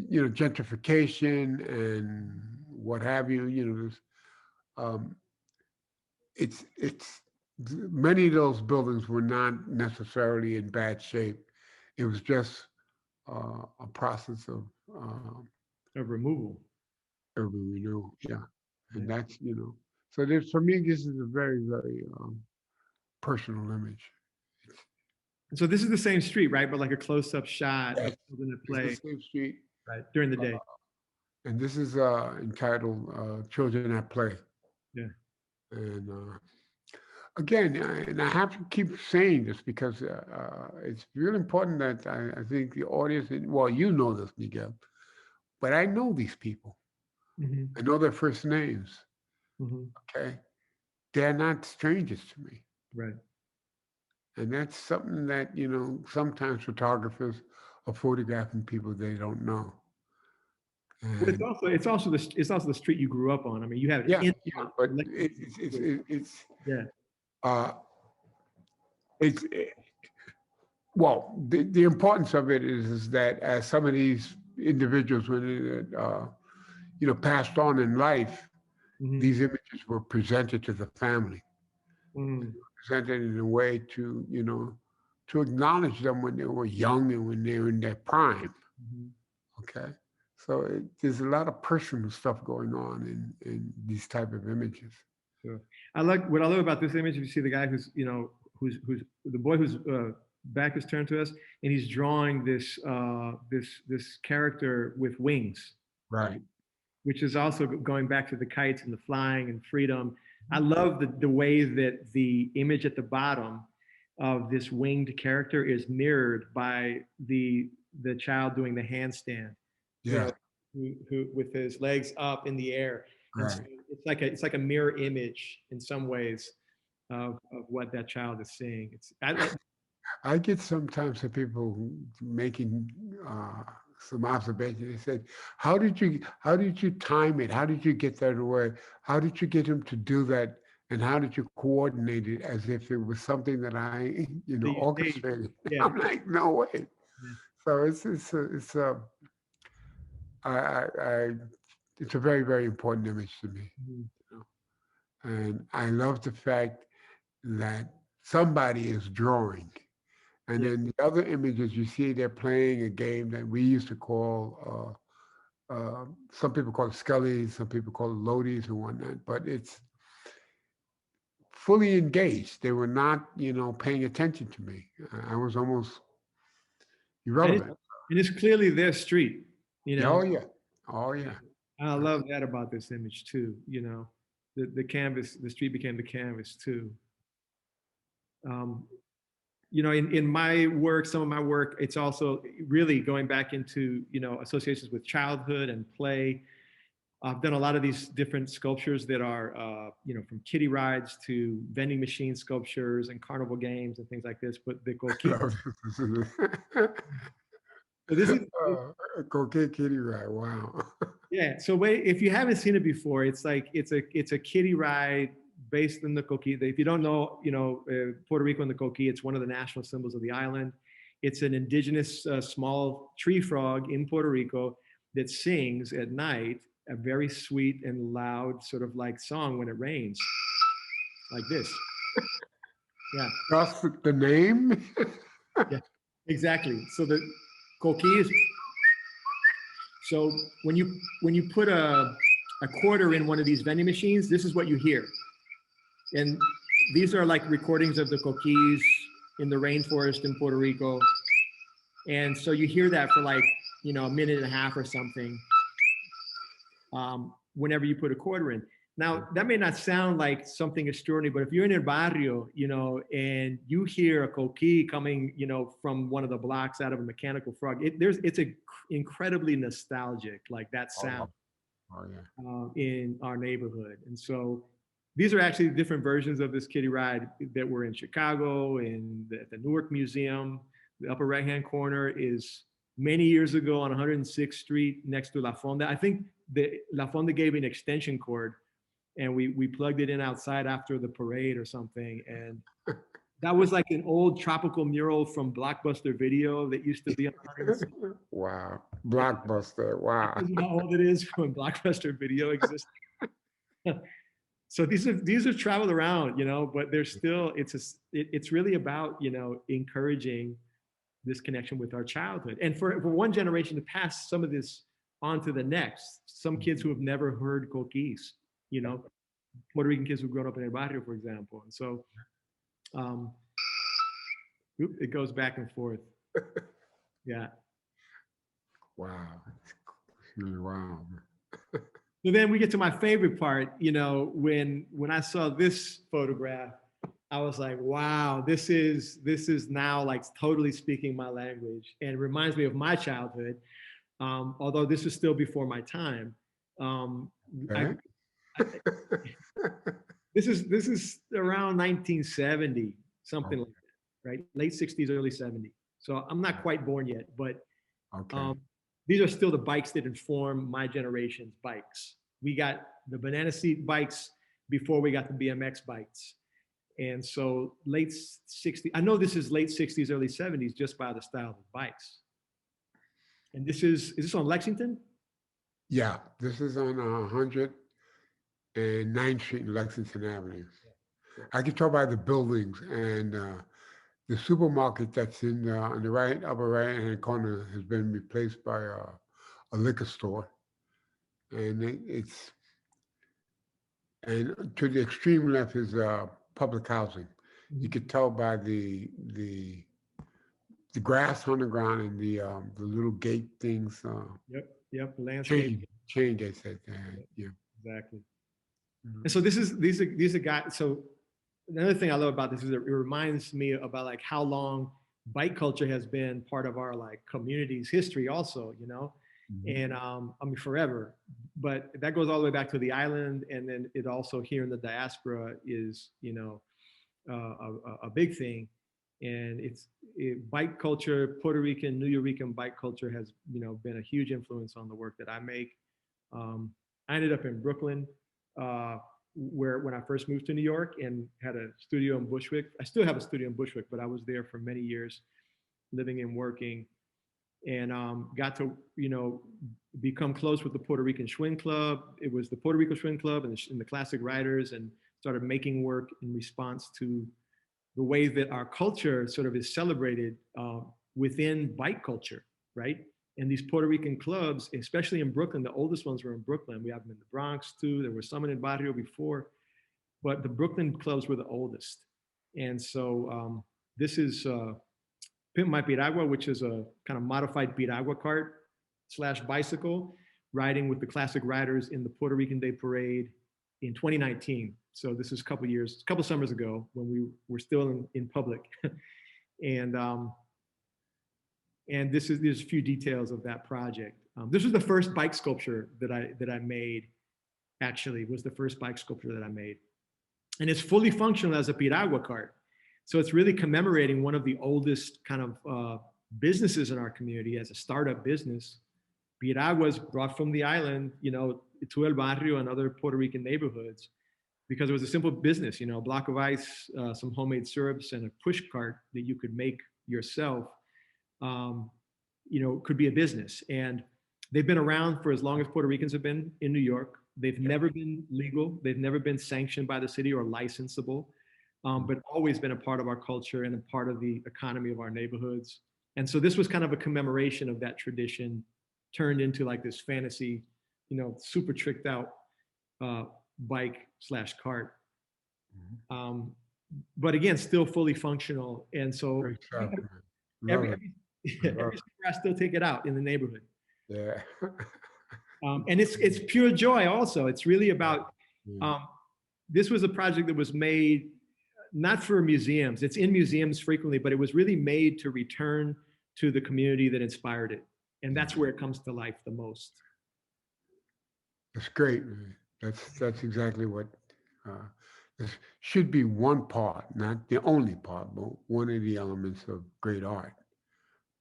gentrification and what have you, it's many of those buildings were not necessarily in bad shape. It was just a process of removal. Urban renewal, yeah. And that's, so for me, this is a very, very personal image. So this is the same street, right? But like a close-up shot of children at play. It's the same street. Right, during the day. And this is entitled Children at Play. Yeah. And again, and I have to keep saying this because it's really important that I think the audience, well, you know this, Miguel, but I know these people. I know their first names. Okay. They're not strangers to me. Right. And that's something that, sometimes photographers are photographing people they don't know. Well, it's also the street you grew up on. I mean, you have but well, the importance of it is that as some of these individuals, when passed on in life, these images were presented to the family, presented in a way to to acknowledge them when they were young and when they were in their prime. Mhm. Okay, so there's a lot of personal stuff going on in these type of images. Sure. I like what I love about this image. If you see the guy who's, you know, who's the boy whose back is turned to us, and he's drawing this this character with wings, Right. which is also going back to the kites and the flying and freedom. I love the way that the image at the bottom of this winged character is mirrored by the child doing the handstand. You Yeah. know, who with his legs up in the air. And so Right. it's like a mirror image in some ways of what that child is seeing. I get sometimes some people making some observations. They said, how did you time it? How did you get that away? How did you get him to do that? And how did you coordinate it as if it was something that I, orchestrated? Yeah. I'm like, no way. Yeah. So it's a very, very important image to me. Mhm. And I love the fact that somebody is drawing. And then the other images you see, they're playing a game that we used to call, some people call it Scullies, some people call it Lodies and whatnot, but it's fully engaged. They were not, paying attention to me. I was almost irrelevant. And it's clearly their street, you know. Oh, yeah. Oh, yeah. I love that about this image too, you know. The canvas, the street became the canvas too. You know, in my work, some of my work, it's also really going back into, associations with childhood and play. I've done a lot of these different sculptures that are, from kiddie rides to vending machine sculptures and carnival games and things like this. But the coquille. So this is Coquille Kitty Ride. Wow. yeah. So wait, if you haven't seen it before, it's like it's a kiddie ride based in the coquille. If you don't know, Puerto Rico and the coquille, it's one of the national symbols of the island. It's an indigenous small tree frog in Puerto Rico that sings at night a very sweet and loud sort of like song when it rains, like this. Yeah. That's the name? Yeah, exactly. So the coquille is, so when you put a quarter in one of these vending machines, this is what you hear. And these are like recordings of the coquilles in the rainforest in Puerto Rico. And so you hear that for like, a minute and a half or something, whenever you put a quarter in. Now, that may not sound like something extraordinary, but if you're in El Barrio, and you hear a coquille coming, from one of the blocks out of a mechanical frog, it's incredibly nostalgic, like that sound. Oh, yeah. In our neighborhood. And so these are actually different versions of this kiddie ride that were in Chicago and at the Newark Museum. The upper right-hand corner is many years ago on 106th Street next to La Fonda. I think La Fonda gave an extension cord and we plugged it in outside after the parade or something. And that was like an old tropical mural from Blockbuster Video that used to be on 106th. Wow. Blockbuster. Wow. You know how old it is when Blockbuster Video existed. So these are traveled around, but they're still, it's really about, encouraging this connection with our childhood. And for one generation to pass some of this on to the next, some kids who have never heard coquilles, Puerto Rican kids who've grown up in El Barrio, for example. And so it goes back and forth. Yeah. Wow. Really wow. So then we get to my favorite part, when I saw this photograph, I was like, wow, this is now like totally speaking my language and reminds me of my childhood. Although this is still before my time. Okay. This is around 1970, something like that, right? Late 60s, early 70s. So I'm not quite born yet, but Okay. these are still the bikes that inform my generation's bikes. We got the banana seat bikes before we got the BMX bikes. And so late 60s, I know this is late 60s, early 70s, just by the style of the bikes. And is this on Lexington? Yeah, this is on 109th Street and Lexington Avenue. I can tell by the buildings, and the supermarket that's on the right, upper right-hand corner has been replaced by a liquor store. And and to the extreme left is public housing. You could tell by the grass on the ground and the little gate things. Yep. Landscape. Change. I said, yeah. Exactly. And so these are guys. So another thing I love about this is it reminds me about like how long bike culture has been part of our like community's history also, you know, and I mean forever. But that goes all the way back to the island, and then it also here in the diaspora is, you know, a big thing. And bike culture, Puerto Rican, New Yorican bike culture has, you know, been a huge influence on the work that I make. I ended up in Brooklyn, where when I first moved to New York and had a studio in Bushwick. I still have a studio in Bushwick, but I was there for many years, living and working, and got to, you know, become close with the Puerto Rican Swing Club. It was the Puerto Rico Swing Club and the Classic Writers, and started making work in response to the way that our culture sort of is celebrated within bike culture, right? And these Puerto Rican clubs, especially in Brooklyn, the oldest ones were in Brooklyn. We have them in the Bronx too. There were some in Barrio before, but the Brooklyn clubs were the oldest. And so this is Pimp My Piragua, which is a kind of modified piragua cart / bicycle, riding with the Classic Riders in the Puerto Rican Day Parade in 2019. So this is a couple summers ago when we were still in public. And there's a few details of that project. This was the first bike sculpture that I made, actually, was the first bike sculpture that I made. And it's fully functional as a piragua cart. So it's really commemorating one of the oldest kind of businesses in our community as a startup business. Piraguas brought from the island, you know, to El Barrio and other Puerto Rican neighborhoods, because it was a simple business, you know, a block of ice, some homemade syrups, and a push cart that you could make yourself, you know, could be a business. And they've been around for as long as Puerto Ricans have been in New York. They've never been legal. They've never been sanctioned by the city or licensable, but always been a part of our culture and a part of the economy of our neighborhoods. And so this was kind of a commemoration of that tradition turned into like this fantasy, you know, super tricked out bike / cart. But again, still fully functional. And so every summer I still take it out in the neighborhood. Yeah. And it's pure joy also. It's really about, this was a project that was made not for museums. It's in museums frequently, but it was really made to return to the community that inspired it. And that's where it comes to life the most. That's great. That's exactly what this should be, one part, not the only part, but one of the elements of great art,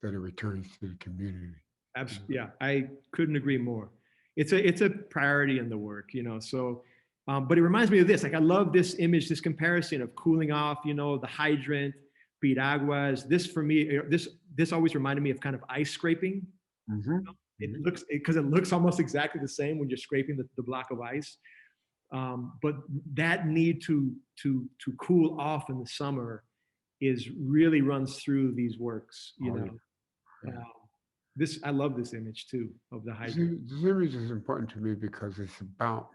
that it returns to the community. Absolutely. Yeah, I couldn't agree more. It's a priority in the work, you know. So, but it reminds me of this. Like, I love this image, this comparison of cooling off, you know, the hydrant, piraguas. This for me, this always reminded me of kind of ice scraping. It looks, because it looks almost exactly the same when you're scraping the block of ice. But that need to cool off in the summer really runs through these works, you know. I love this image too of the hydrant. This image is important to me because it's about,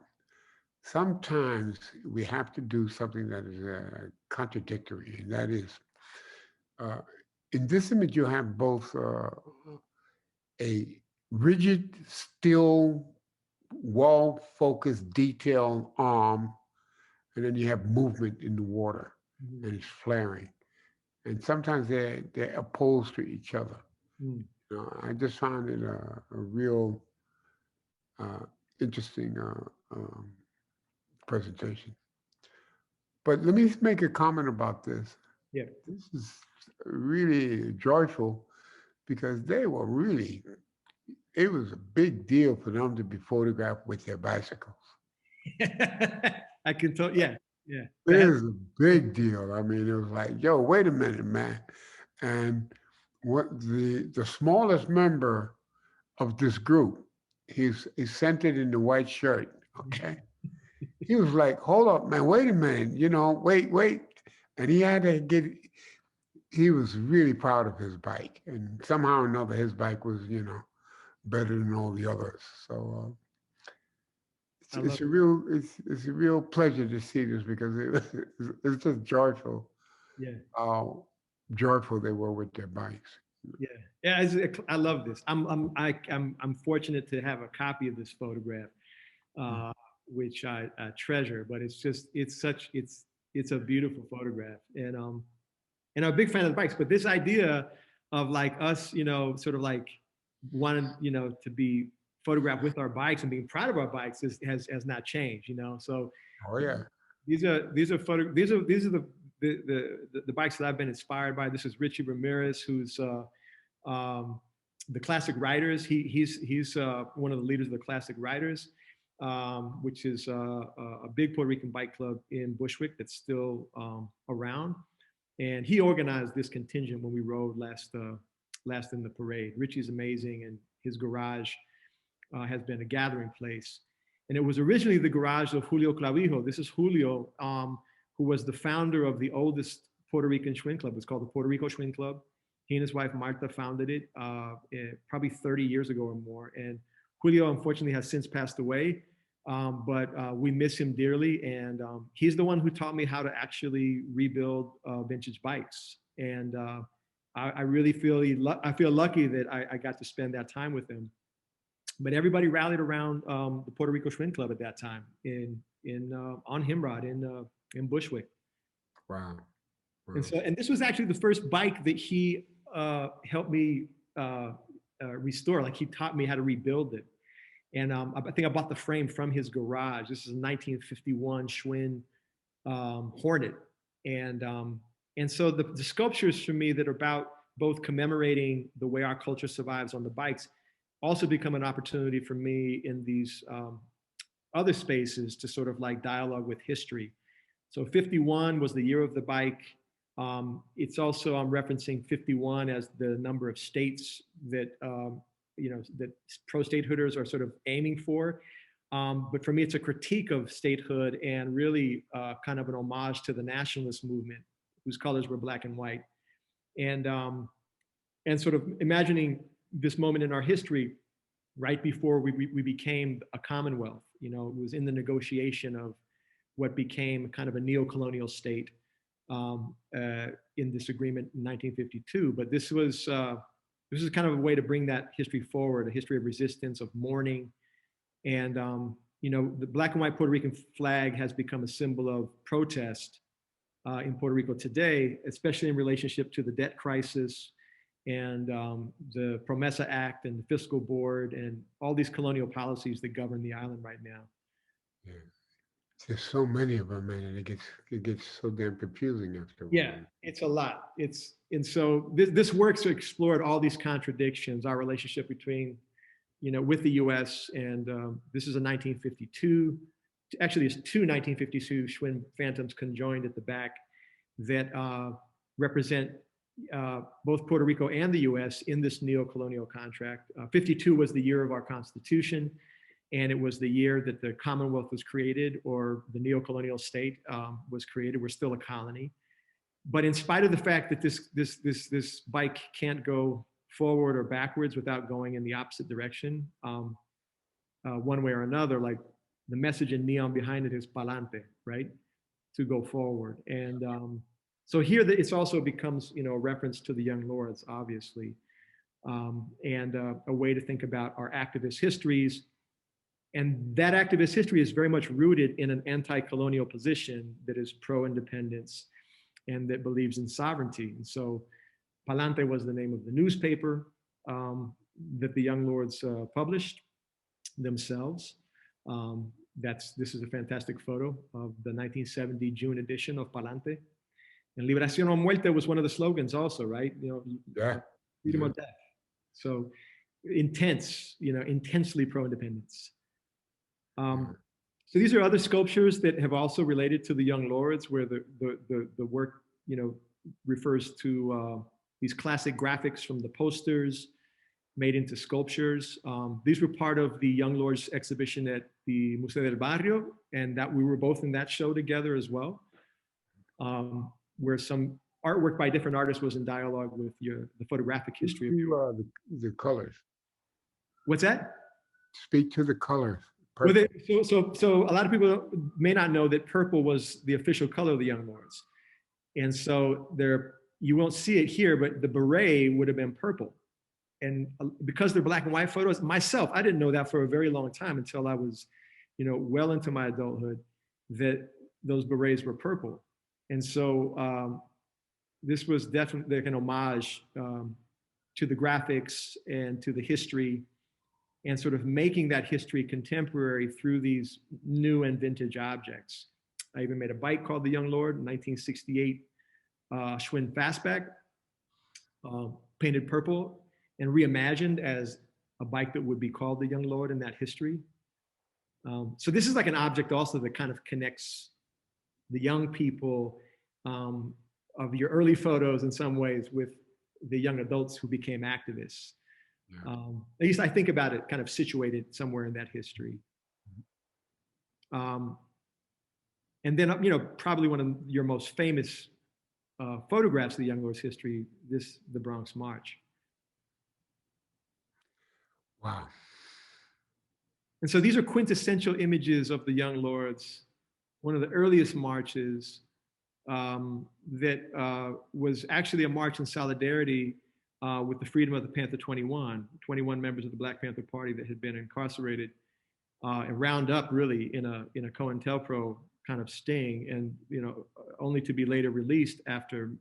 sometimes we have to do something that is contradictory, and that is, in this image you have both a rigid, still, wall-focused, detailed arm, and then you have movement in the water, and it's flaring. And sometimes they're opposed to each other. You know, I just found it a real interesting presentation. But let me make a comment about this. Yeah. This is really joyful because they were really, it was a big deal for them to be photographed with their bicycles. I can tell, yeah. It is a big deal. I mean, it was like, yo, wait a minute, man. And what the smallest member of this group, he's centered in the white shirt, okay? He was like, hold up, man, wait a minute, you know, wait. And he had to he was really proud of his bike, and somehow or another, his bike was, better than all the others. So I it's love a real it's a real pleasure to see this because it's just joyful, Yeah. how joyful they were with their bikes. Yeah, yeah. I love this. I'm fortunate to have a copy of this photograph, which I treasure. But it's a beautiful photograph, and I'm a big fan of the bikes. But this idea of like us, sort of like wanting, to be photographed with our bikes and being proud of our bikes has not changed. So Oh yeah. these are the bikes that I've been inspired by. This is Richie Ramirez, who's the Classic Riders. He's one of the leaders of the Classic Riders, which is a big Puerto Rican bike club in Bushwick that's still around. And he organized this contingent when we rode last in the parade. Richie's amazing, and his garage has been a gathering place. And it was originally the garage of Julio Clavijo. This is Julio, who was the founder of the oldest Puerto Rican Schwinn club. It's called the Puerto Rico Schwinn Club. He and his wife Marta founded it probably 30 years ago or more. And Julio, unfortunately, has since passed away, but we miss him dearly. And he's the one who taught me how to actually rebuild vintage bikes. And I really feel lucky that I got to spend that time with him. But everybody rallied around the Puerto Rico Schwinn Club at that time on Himrod in Bushwick. Wow. And this was actually the first bike that he helped me restore. Like, he taught me how to rebuild it. And I think I bought the frame from his garage. This is a 1951 Schwinn Hornet. And so the sculptures for me that are about both commemorating the way our culture survives on the bikes also become an opportunity for me in these other spaces to sort of like dialogue with history. So 51 was the year of the bike. It's also, I'm referencing 51 as the number of states that, that pro-statehooders are sort of aiming for. But for me, it's a critique of statehood and really kind of an homage to the nationalist movement, whose colors were black and white. And sort of imagining this moment in our history right before we became a commonwealth. It was in the negotiation of what became kind of a neo-colonial state in this agreement in 1952. But this is kind of a way to bring that history forward, a history of resistance, of mourning. And the black and white Puerto Rican flag has become a symbol of protest in Puerto Rico today, especially in relationship to the debt crisis and the Promesa Act and the Fiscal Board and all these colonial policies that govern the island right now. Yeah. There's so many of them, man, and it gets so damn confusing after a while. Yeah, it's a lot. And so this works explored all these contradictions, our relationship between, with the U.S. and this is a 1952. Actually, it's two 1952 Schwinn Phantoms conjoined at the back that represent both Puerto Rico and the U.S. in this neo-colonial contract. 52 was the year of our Constitution, and it was the year that the Commonwealth was created, or the neo-colonial state was created. We're still a colony. But in spite of the fact that this bike can't go forward or backwards without going in the opposite direction, one way or another, like the message in neon behind it is pa'lante, right? To go forward. And so here it's also becomes, a reference to the Young Lords, obviously, and a way to think about our activist histories. And that activist history is very much rooted in an anti-colonial position that is pro-independence and that believes in sovereignty. And so Pa'lante was the name of the newspaper that the Young Lords published themselves. This is a fantastic photo of the 1970 June edition of Pa'lante. And Liberación o Muerte was one of the slogans also, right? Yeah. Freedom or death. So intense, intensely pro-independence. So these are other sculptures that have also related to the Young Lords, where the work, refers to these classic graphics from the posters made into sculptures. These were part of the Young Lords exhibition at the Museo del Barrio, and that we were both in that show together as well, where some artwork by different artists was in dialogue with the photographic history of your. The colors. What's that? Speak to the colors. Well, so a lot of people may not know that purple was the official color of the Young Lords, and so you won't see it here, but the beret would have been purple, and because they're black and white photos, myself, I didn't know that for a very long time until I was, well into my adulthood, that those berets were purple, and so this was definitely like an homage to the graphics and to the history, and sort of making that history contemporary through these new and vintage objects. I even made a bike called the Young Lord in 1968, Schwinn Fastback, painted purple and reimagined as a bike that would be called the Young Lord in that history. So this is like an object also that kind of connects the young people of your early photos in some ways with the young adults who became activists. Yeah. At least I think about it kind of situated somewhere in that history. And then, probably one of your most famous photographs of the Young Lords history, the Bronx March. Wow. And so these are quintessential images of the Young Lords, one of the earliest marches that was actually a march in solidarity with the freedom of the Panther 21 members of the Black Panther Party that had been incarcerated and round up really in a COINTELPRO kind of sting, and only to be later released after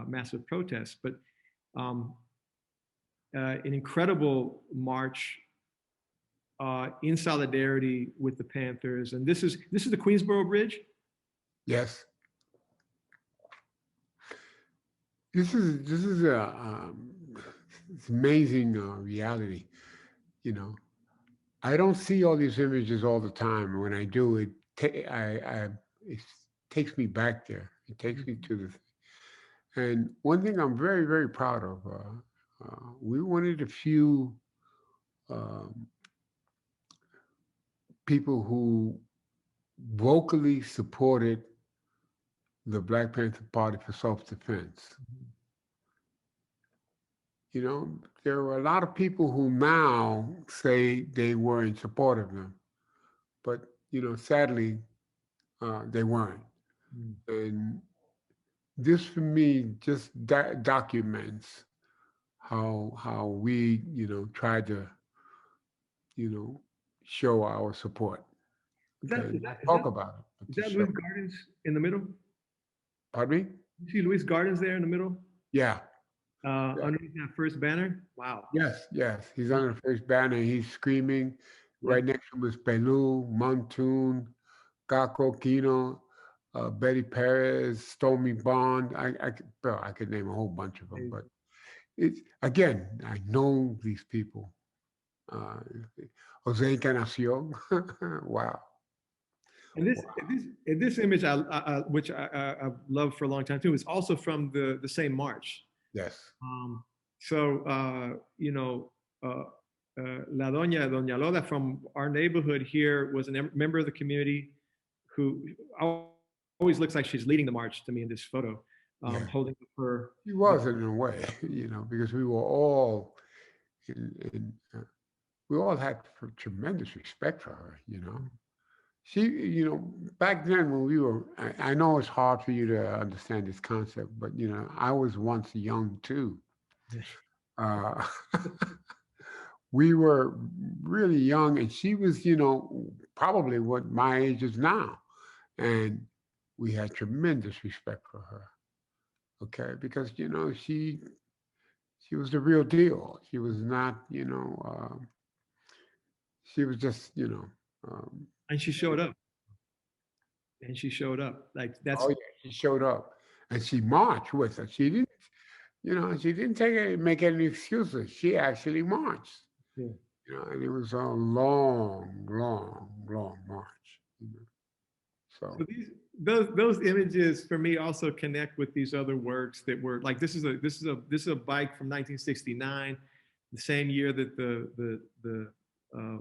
massive protests. But an incredible march in solidarity with the Panthers, and this is the Queensboro Bridge. Yes. This is a it's amazing reality. I don't see all these images all the time. When I do, it takes me back there. It takes me to the. And one thing I'm very, very proud of, we were one of the few people who vocally supported the Black Panther Party for self-defense. There were a lot of people who now say they were in support of them, but sadly, they weren't. And this, for me, just documents how we, tried to, show our support. Talk about it. Is that Louis Gardens in the middle? Pardon me? You see Louis Gardens there in the middle? Yeah. Underneath that first banner? Wow. Yes. He's on the first banner. He's screaming. Yeah. Right next to him is Pelu, Montoon, Gaco, Kino, Betty Perez, Stormy Bond. I could name a whole bunch of them, but it's, again, I know these people. Jose Encarnacion. Wow. And this image, which I've loved for a long time too, is also from the same march. Yes. La Doña Lola from our neighborhood here was a member of the community who always looks like she's leading the march to me in this photo, holding up her. She was in a way, because we were all we all had tremendous respect for her, She, back then when we were, I know it's hard for you to understand this concept, but, I was once young too. We were really young, and she was, probably what my age is now. And we had tremendous respect for her, okay? Because, she was the real deal. She was not, she was just, and she showed up. Like that's. Oh yeah, she showed up, and she marched with us. She didn't, she didn't make any excuses. She actually marched. Yeah. And it was a long, long, long march. So those images for me also connect with these other works that were like this is a bike from 1969, the same year that the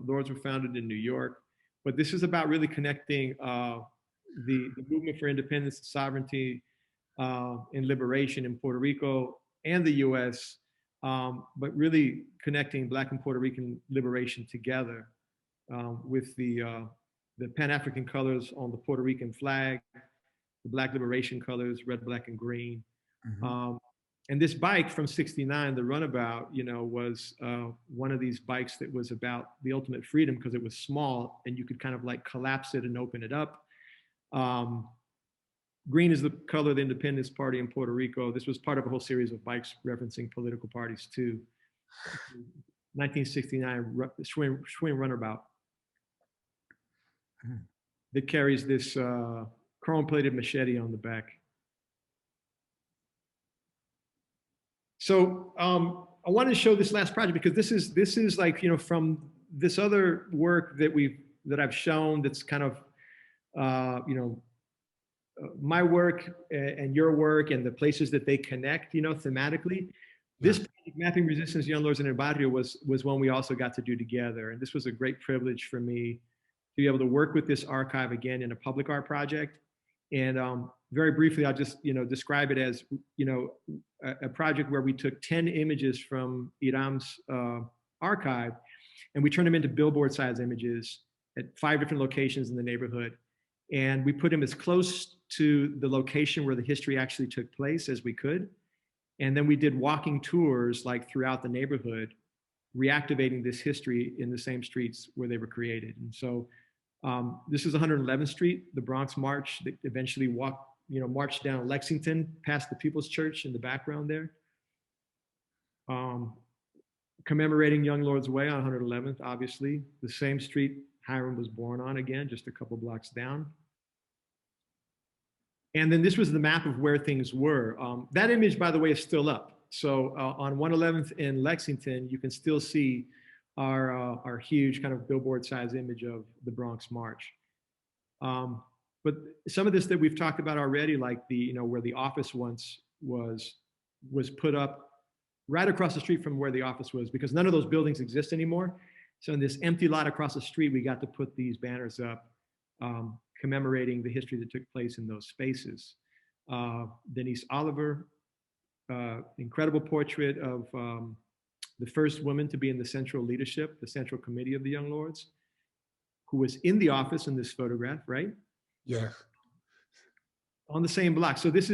Lords were founded in New York. But this is about really connecting the movement for independence and sovereignty in liberation in Puerto Rico and the US, but really connecting Black and Puerto Rican liberation together with the Pan-African colors on the Puerto Rican flag, the Black liberation colors, red, black, and green. And this bike from '69, the Runabout, was one of these bikes that was about the ultimate freedom because it was small and you could kind of like collapse it and open it up. Green is the color of the Independence Party in Puerto Rico. This was part of a whole series of bikes referencing political parties too. 1969 Schwinn Runabout that carries this chrome-plated machete on the back. So I wanted to show this last project because this is like, from this other work that I've shown that's kind of, my work and your work and the places that they connect, thematically. This project, Mapping Resistance, Young Lords in El Barrio, was one we also got to do together. And this was a great privilege for me to be able to work with this archive again in a public art project. And very briefly, I'll just describe it as a project where we took 10 images from Hiram's archive, and we turned them into billboard-size images at 5 different locations in the neighborhood. And we put them as close to the location where the history actually took place as we could. And then we did walking tours like throughout the neighborhood, reactivating this history in the same streets where they were created. And so this is 111th Street, the Bronx March that eventually marched down Lexington past the People's Church in the background there. Commemorating Young Lord's Way on 111th, obviously. The same street Hiram was born on, again, just a couple blocks down. And then this was the map of where things were. That image, by the way, is still up. So on 111th in Lexington, you can still see our huge kind of billboard-sized image of the Bronx March. But some of this that we've talked about already, like where the office once was put up right across the street from where the office was, because none of those buildings exist anymore. So in this empty lot across the street, we got to put these banners up commemorating the history that took place in those spaces. Denise Oliver, incredible portrait of the first woman to be in the central leadership, the central committee of the Young Lords, who was in the office in this photograph, right? Yes. On the same block. So this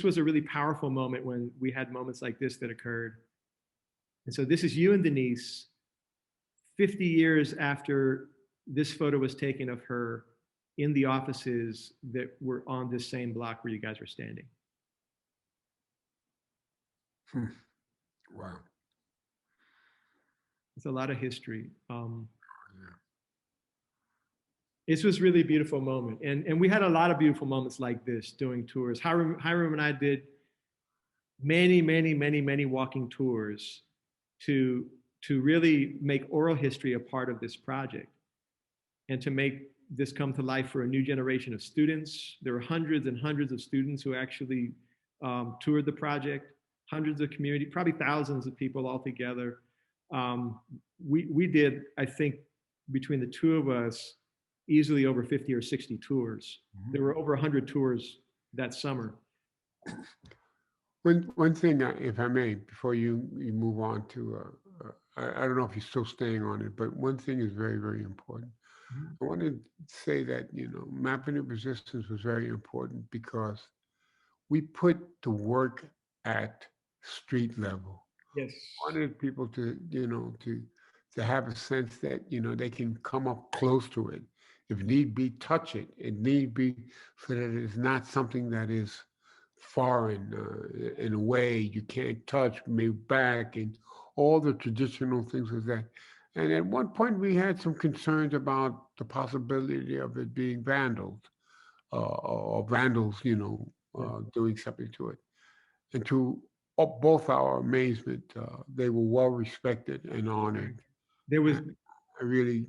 was a really powerful moment when we had moments like this that occurred. And so this is you and Denise 50 years after this photo was taken of her in the offices that were on this same block where you guys were standing. Wow. It's a lot of history. This was really a beautiful moment. And we had a lot of beautiful moments like this doing tours. Hiram and I did many walking tours to really make oral history a part of this project and to make this come to life for a new generation of students. There were hundreds and hundreds of students who actually toured the project, hundreds of community, probably thousands of people all together. We did, I think, between the two of us, easily over 50 or 60 tours. There were over 100 tours that summer. One thing, if I may, before you move on to, I don't know if you're still staying on it, but one thing is very, very important. I want to say that, Mapping of Resistance was very important because we put the work at street level. Yes. I wanted people to, to have a sense that, they can come up close to it. If need be, touch it. It need be so that it's not something that is foreign in a way you can't touch, move back, and all the traditional things of that. And at one point, we had some concerns about the possibility of it being vandals, or vandals, doing something to it. And to both our amazement, they were well respected and honored. There was, I really,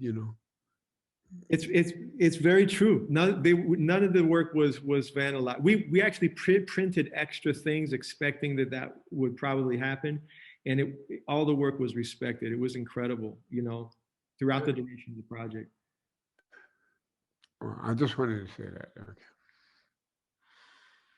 It's very true. None of the work was vandalized. We actually printed extra things, expecting that would probably happen, and all the work was respected. It was incredible, throughout the duration of the project. I just wanted to say that. Okay.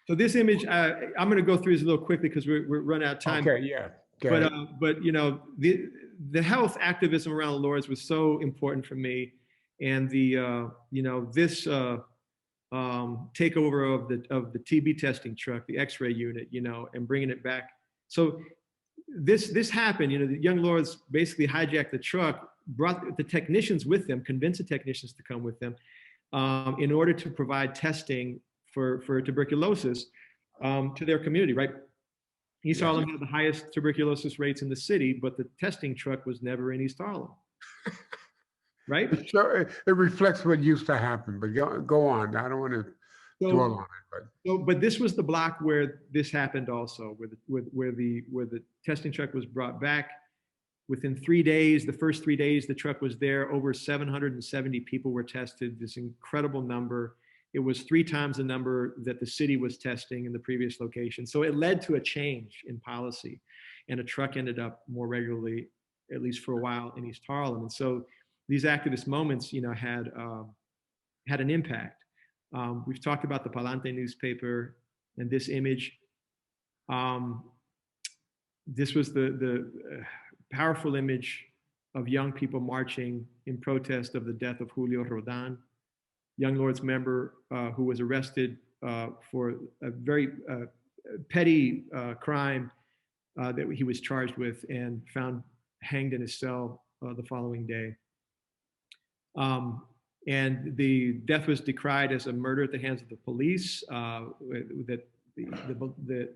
So this image, I'm going to go through this a little quickly because we're running out of time. Okay, yeah. Okay. But you know, the health activism around the Lourdes was so important for me, and the you know, this takeover of the TB testing truck, the X-ray unit, you know, and bringing it back. So this happened. You know, the Young Lords basically hijacked the truck, brought the technicians with them, convinced the technicians to come with them, in order to provide testing for tuberculosis to their community, right? East Harlem had the highest tuberculosis rates in the city, but the testing truck was never in East Harlem, right? It reflects what used to happen, but go on. I don't want to dwell on it, but this was the block where this happened also, where the testing truck was brought back. Within 3 days, the first 3 days the truck was there, over 770 people were tested, this incredible number. It was 3 times the number that the city was testing in the previous location. So it led to a change in policy, and a truck ended up more regularly, at least for a while, in East Harlem. And so these activist moments, you know, had an impact. We've talked about the Palante newspaper and this image. This was the powerful image of young people marching in protest of the death of Julio Rodan, Young Lords member who was arrested for a very petty crime that he was charged with and found hanged in his cell the following day. And the death was decried as a murder at the hands of the police, that the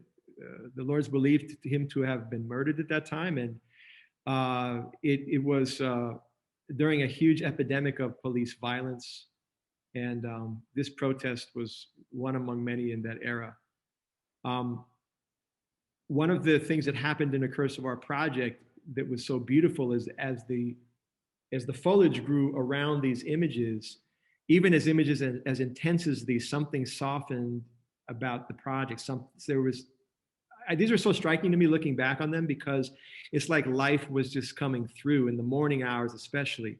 Lords believed him to have been murdered at that time. And it was during a huge epidemic of police violence. And this protest was one among many in that era. One of the things that happened in the course of our project that was so beautiful is as the foliage grew around these images, even as images as intense as these, something softened about the project. These are so striking to me looking back on them, because it's like life was just coming through in the morning hours, especially.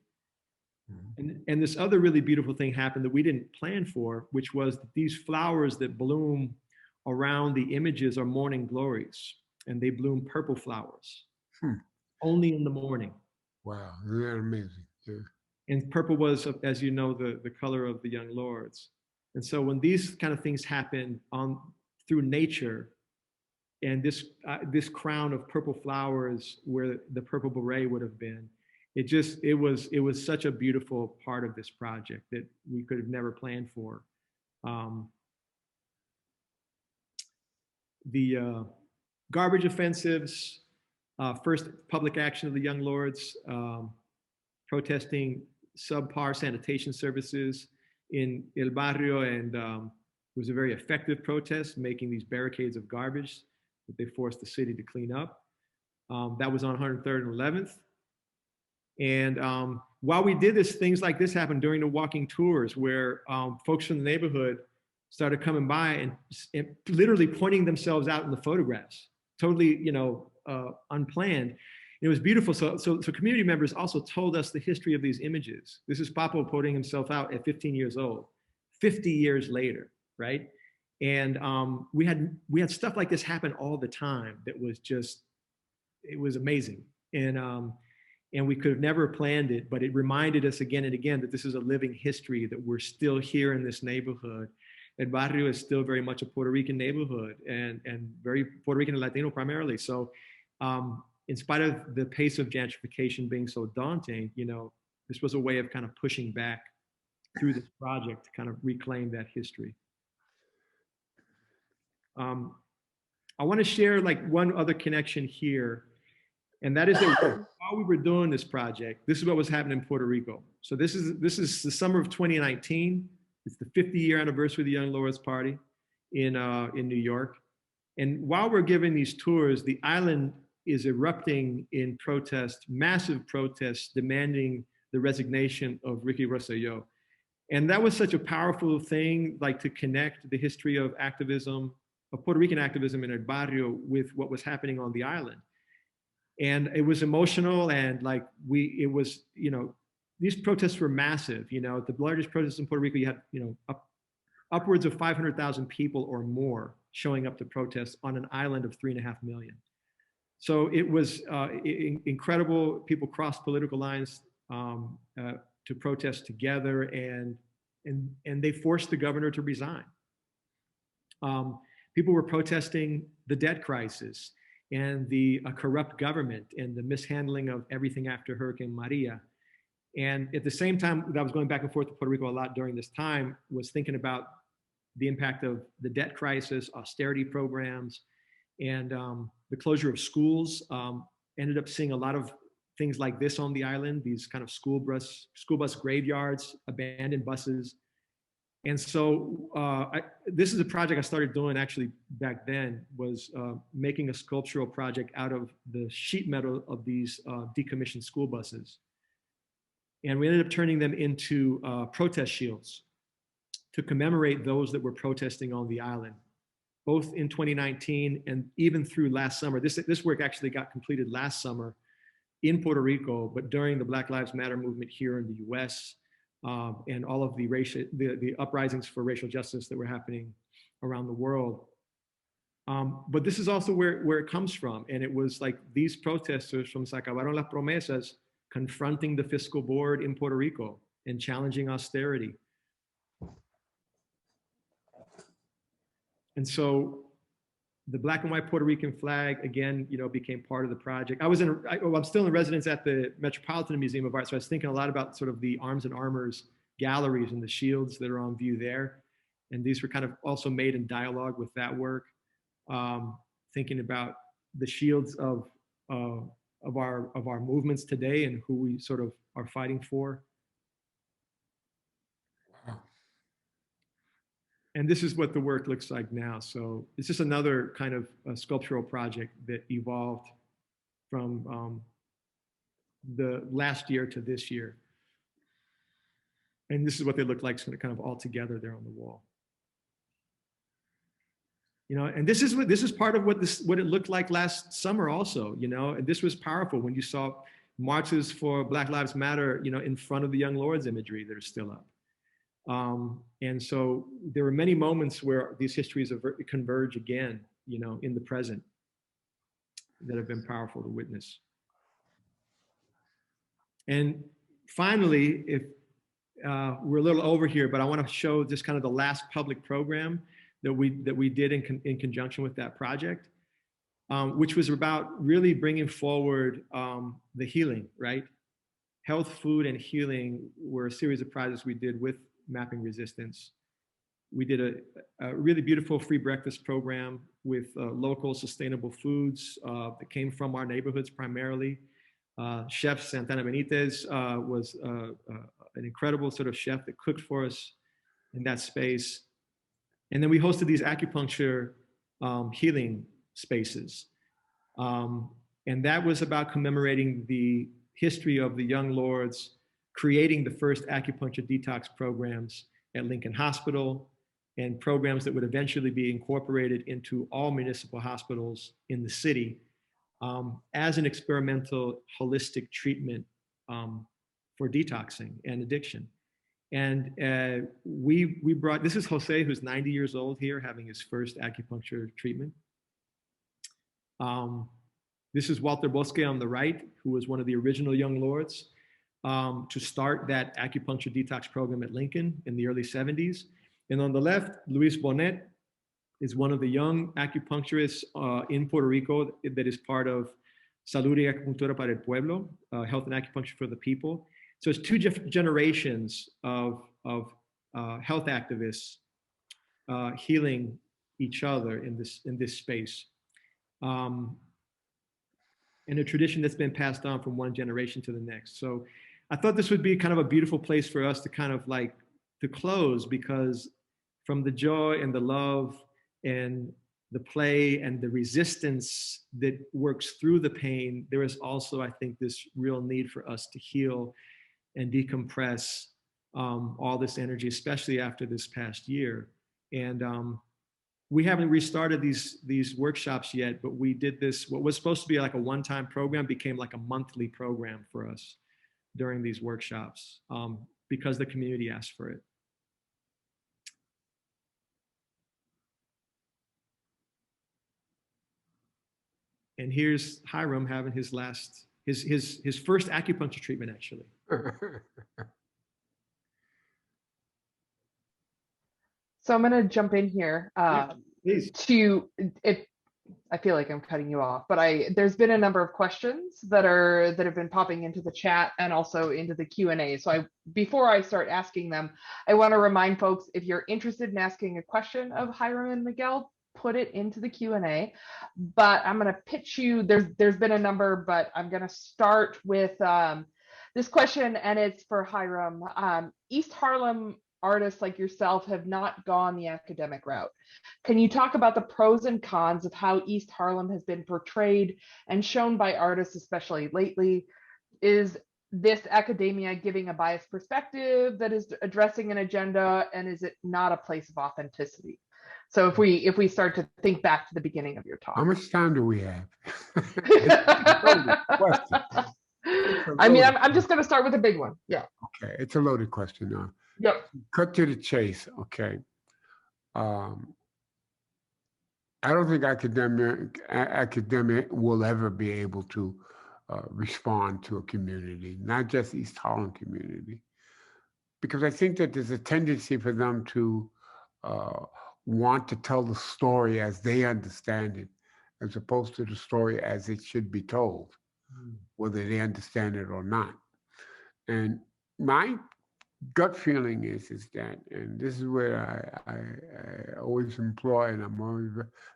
And this other really beautiful thing happened that we didn't plan for, which was that these flowers that bloom around the images are morning glories, and they bloom purple flowers only in the morning. Wow, isn't that amazing? Yeah. And purple was, as you know, the color of the Young Lords. And so when these kind of things happen through nature, and this crown of purple flowers where the purple beret would have been, it was such a beautiful part of this project that we could have never planned for. The garbage offensives, first public action of the Young Lords, protesting subpar sanitation services in El Barrio, and it was a very effective protest, making these barricades of garbage that they forced the city to clean up. That was on 103rd and 11th. And while we did this, things like this happened during the walking tours, where folks from the neighborhood started coming by and literally pointing themselves out in the photographs, totally, you know, unplanned. It was beautiful. So community members also told us the history of these images. This is Papo putting himself out at 15 years old, 50 years later, right? And we had stuff like this happen all the time that was just, it was amazing. And we could have never planned it, but it reminded us again and again that this is a living history, that we're still here in this neighborhood. El Barrio is still very much a Puerto Rican neighborhood, and very Puerto Rican and Latino primarily. So in spite of the pace of gentrification being so daunting, you know, this was a way of kind of pushing back through this project to kind of reclaim that history. I want to share like one other connection here. And that is that while we were doing this project, this is what was happening in Puerto Rico. So this is the summer of 2019. It's the 50-year anniversary of the Young Lords Party in New York. And while we're giving these tours, the island is erupting in protest, massive protests demanding the resignation of Ricky Rosselló. And that was such a powerful thing, like to connect the history of activism, of Puerto Rican activism in El Barrio with what was happening on the island. And it was emotional, and like it was, you know, these protests were massive. You know, the largest protests in Puerto Rico, you had, you know, upwards of 500,000 people or more showing up to protest on an island of 3.5 million. So it was incredible. People crossed political lines to protest together, and they forced the governor to resign. People were protesting the debt crisis and the corrupt government and the mishandling of everything after Hurricane Maria. And at the same time that I was going back and forth to Puerto Rico a lot during this time, was thinking about the impact of the debt crisis, austerity programs, and the closure of schools. Ended up seeing a lot of things like this on the island, these kind of school bus graveyards, abandoned buses. And so this is a project I started doing actually back then, was making a sculptural project out of the sheet metal of these decommissioned school buses. And we ended up turning them into protest shields to commemorate those that were protesting on the island, both in 2019 and even through last summer. This work actually got completed last summer in Puerto Rico, but during the Black Lives Matter movement here in the US, and all of the uprisings for racial justice that were happening around the world. But this is also where it comes from. And it was like these protesters from Se Acabaron las Promesas confronting the fiscal board in Puerto Rico and challenging austerity. And so the black and white Puerto Rican flag, again, became part of the project. I'm still in residence at the Metropolitan Museum of Art, so I was thinking a lot about sort of the arms and armors galleries and the shields that are on view there. And these were kind of also made in dialogue with that work, thinking about the shields of our movements today and who we sort of are fighting for. And this is what the work looks like now. So it's just another kind of sculptural project that evolved from the last year to this year. And this is what they look like, sort of kind of all together there on the wall. And this is part of what it looked like last summer also, and this was powerful when you saw marches for Black Lives Matter, in front of the Young Lords imagery that are still up. And so there were many moments where these histories converge again, in the present, that have been powerful to witness. And finally, if we're a little over here, but I want to show just kind of the last public program that we did in conjunction with that project, which was about really bringing forward the healing, right? Health, food, and healing were a series of projects we did with Mapping Resistance. We did a really beautiful free breakfast program with local sustainable foods that came from our neighborhoods primarily. Chef Santana Benitez was an incredible sort of chef that cooked for us in that space. And then we hosted these acupuncture healing spaces. And that was about commemorating the history of the Young Lords creating the first acupuncture detox programs at Lincoln Hospital, and programs that would eventually be incorporated into all municipal hospitals in the city as an experimental holistic treatment for detoxing and addiction. And we brought, this is Jose, who's 90 years old here, having his first acupuncture treatment. This is Walter Bosque on the right, who was one of the original Young Lords to start that acupuncture detox program at Lincoln in the early 70s. And on the left, Luis Bonet is one of the young acupuncturists in Puerto Rico that is part of Salud y Acupuntura para el Pueblo, Health and Acupuncture for the People. So it's two generations of health activists healing each other in this space. And a tradition that's been passed on from one generation to the next. So I thought this would be kind of a beautiful place for us to kind of like to close, because from the joy and the love and the play and the resistance that works through the pain, there is also, I think, this real need for us to heal and decompress all this energy, especially after this past year. And we haven't restarted these workshops yet, but we did this, what was supposed to be like a one-time program became like a monthly program for us during these workshops because the community asked for it. And here's Hiram having his first acupuncture treatment, actually. So I'm going to jump in here Please. I feel like I'm cutting you off, but there's been a number of questions that have been popping into the chat and also into the Q&A. So before I start asking them, I want to remind folks, if you're interested in asking a question of Hiram and Miguel, put it into the Q&A. But I'm going to pitch you, there's been a number, but I'm going to start with this question, and it's for Hiram. East Harlem artists like yourself have not gone the academic route. Can you talk about the pros and cons of how East Harlem has been portrayed and shown by artists, especially lately? Is this academia giving a biased perspective that is addressing an agenda, and is it not a place of authenticity? So if we start to think back to the beginning of your talk. How much time do we have? I mean, I'm just going to start with a big one. Yeah. Okay, it's a loaded question now. Yep. Cut to the chase. Okay. I don't think academic will ever be able to respond to a community, not just East Harlem community, because I think that there's a tendency for them to want to tell the story as they understand it, as opposed to the story as it should be told, whether they understand it or not. And my gut feeling is that, and this is where I always employ, and I'm always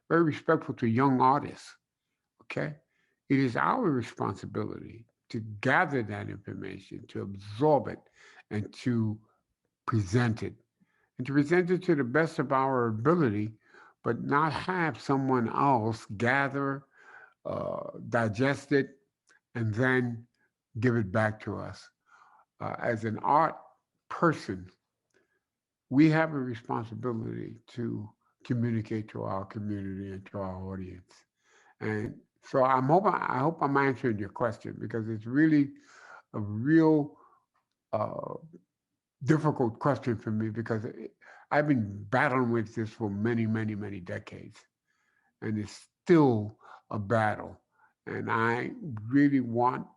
very respectful to young artists, okay? It is our responsibility to gather that information, to absorb it, and to present it. And to present it to the best of our ability, but not have someone else gather, digest it, and then give it back to us. As an art person, we have a responsibility to communicate to our community and to our audience. And so I hope I'm answering your question, because it's really a real difficult question for me, because I've been battling with this for many, many, many decades, and it's still a battle. And I really want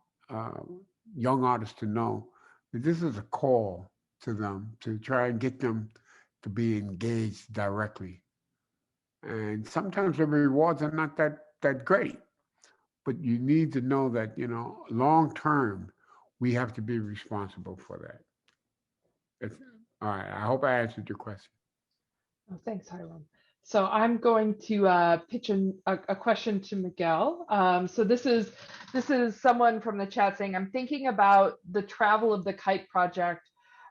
young artists to know that this is a call to them to try and get them to be engaged directly. And sometimes the rewards are not that great, but you need to know that, long term, we have to be responsible for that. All right, I hope I answered your question. Oh, thanks, Hiram. So I'm going to pitch a question to Miguel. So this is someone from the chat saying, I'm thinking about the travel of the Kite project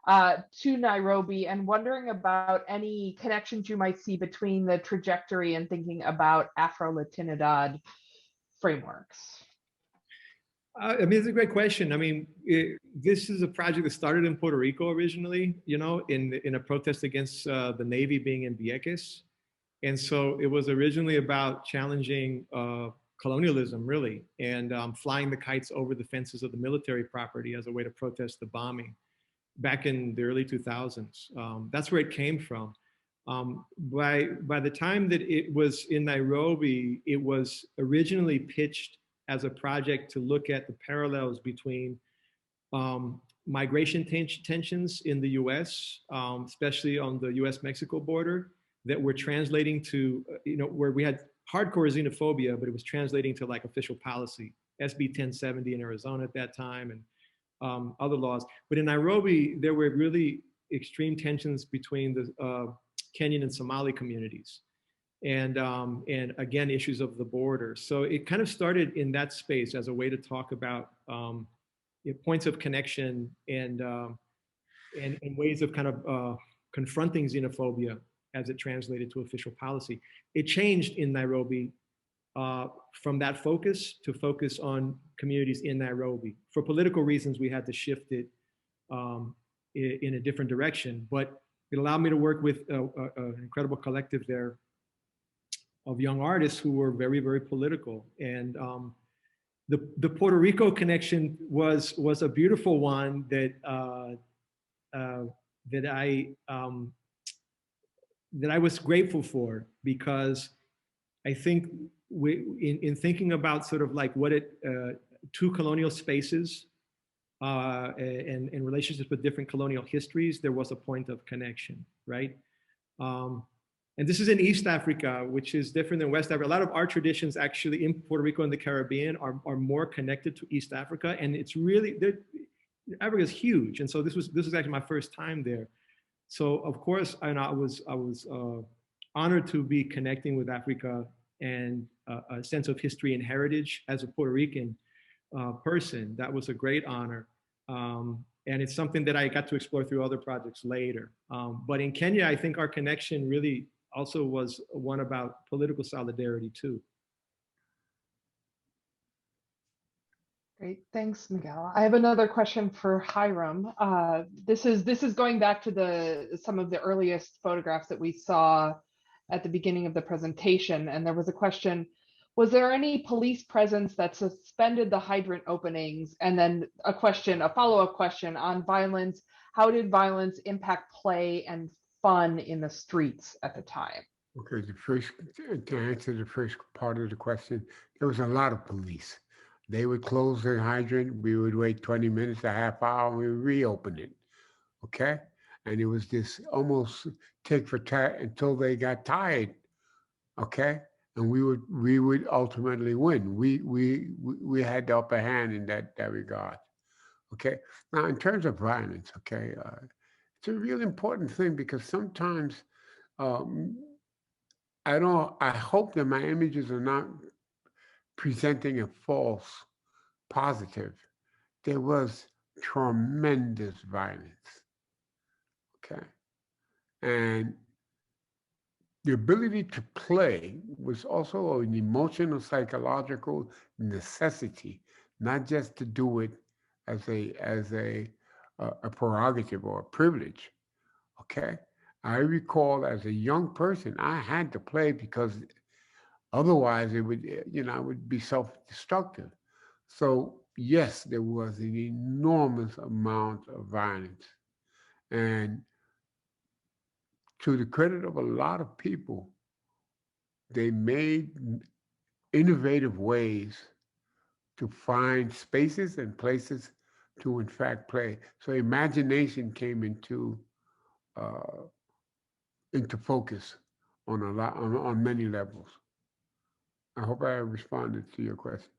to Nairobi and wondering about any connections you might see between the trajectory and thinking about Afro-Latinidad frameworks. I mean, it's a great question. I mean, this is a project that started in Puerto Rico originally, in a protest against the Navy being in Vieques. And so it was originally about challenging colonialism, really, and flying the kites over the fences of the military property as a way to protest the bombing back in the early 2000s. That's where it came from. By the time that it was in Nairobi, it was originally pitched as a project to look at the parallels between migration tensions in the US, especially on the US-Mexico border, that were translating to, where we had hardcore xenophobia, but it was translating to like official policy, SB 1070 in Arizona at that time, and other laws. But in Nairobi, there were really extreme tensions between the Kenyan and Somali communities. And again, issues of the border. So it kind of started in that space as a way to talk about points of connection and ways of kind of confronting xenophobia as it translated to official policy. It changed in Nairobi from that focus to focus on communities in Nairobi. For political reasons, we had to shift it in a different direction, but it allowed me to work with an incredible collective there of young artists who were very, very political. And the Puerto Rico connection was a beautiful one that I was grateful for, because I think in thinking about sort of like what two colonial spaces and relationships with different colonial histories, there was a point of connection, right? And this is in East Africa, which is different than West Africa. A lot of art traditions actually in Puerto Rico and the Caribbean are more connected to East Africa, and it's really, Africa is huge. And so this was actually my first time there. So of course, I was honored to be connecting with Africa and a sense of history and heritage as a Puerto Rican person. That was a great honor. And it's something that I got to explore through other projects later. But in Kenya, I think our connection really also was one about political solidarity too. Great, thanks, Miguel. I have another question for Hiram. This is going back to some of the earliest photographs that we saw at the beginning of the presentation, and there was a question: was there any police presence that suspended the hydrant openings? And then a follow-up question on violence. How did violence impact play and fun in the streets at the time? Okay, to answer the first part of the question, there was a lot of police. They would close the hydrant, we would wait 20 minutes, a half hour, and we would reopen it, okay? And it was this almost tick for tat until they got tired, okay? And we would ultimately win. We had the upper hand in that regard, okay? Now, in terms of violence, okay, it's a real important thing because sometimes I hope that my images are not presenting a false positive. There was tremendous violence, okay? And the ability to play was also an emotional, psychological necessity, not just to do it as a prerogative or a privilege, okay? I recall as a young person, I had to play because otherwise it would, I would be self-destructive. So yes, there was an enormous amount of violence. And to the credit of a lot of people, they made innovative ways to find spaces and places to in fact play. So imagination came into focus on many levels. I hope I responded to your question.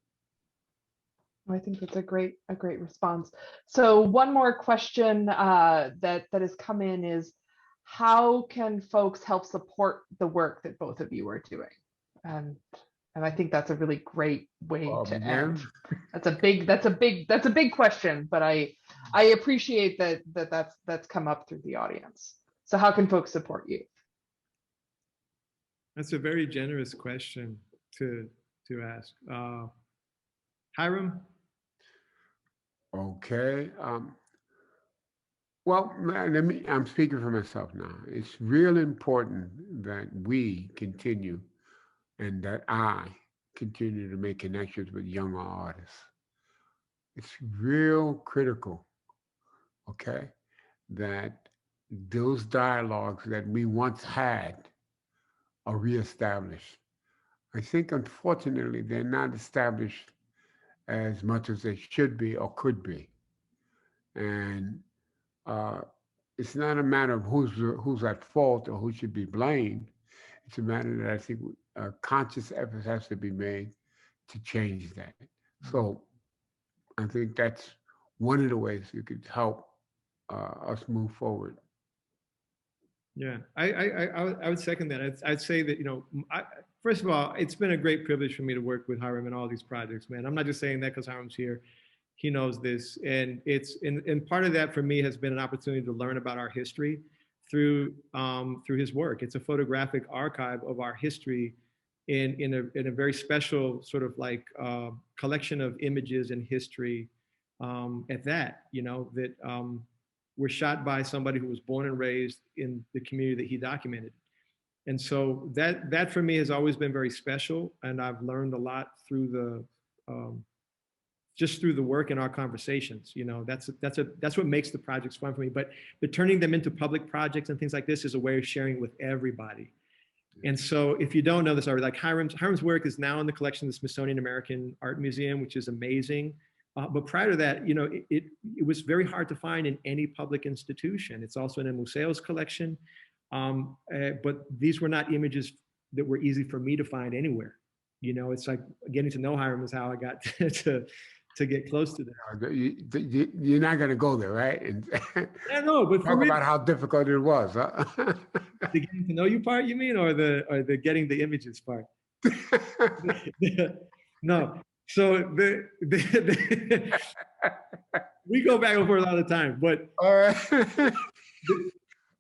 I think that's a great response. So one more question that has come in is, how can folks help support the work that both of you are doing? And I think that's a really great way to end. That's a big question, but I appreciate that's come up through the audience. So how can folks support you? That's a very generous question to ask. Hiram? Okay. Well, I'm speaking for myself now. It's real important that we continue and that I continue to make connections with younger artists. It's real critical, okay, that those dialogues that we once had are reestablished. I think, unfortunately, they're not established as much as they should be or could be. And it's not a matter of who's at fault or who should be blamed. It's a matter that I think conscious effort has to be made to change that. So I think that's one of the ways you could help us move forward. Yeah, I would second that. I'd say that, first of all, it's been a great privilege for me to work with Hiram in all these projects, man. I'm not just saying that because Hiram's here. He knows this. And and part of that for me has been an opportunity to learn about our history through his work. It's a photographic archive of our history in a very special sort of like collection of images and history at that, that were shot by somebody who was born and raised in the community that he documented. And so that for me has always been very special. And I've learned a lot through just through the work and our conversations. That's what makes the projects fun for me. But turning them into public projects and things like this is a way of sharing with everybody. And so if you don't know this already, like Hiram's work is now in the collection of the Smithsonian American Art Museum, which is amazing. But prior to that, you know, it was very hard to find in any public institution. It's also in a museo's collection. But these were not images that were easy for me to find anywhere. You know, it's like getting to know Hiram is how I got to get close to that. You're not going to go there, right? And I know, but talk about how difficult it was. Huh? The getting to know you part, you mean, or the getting the images part? No. So we go back and forth all the time, but all right.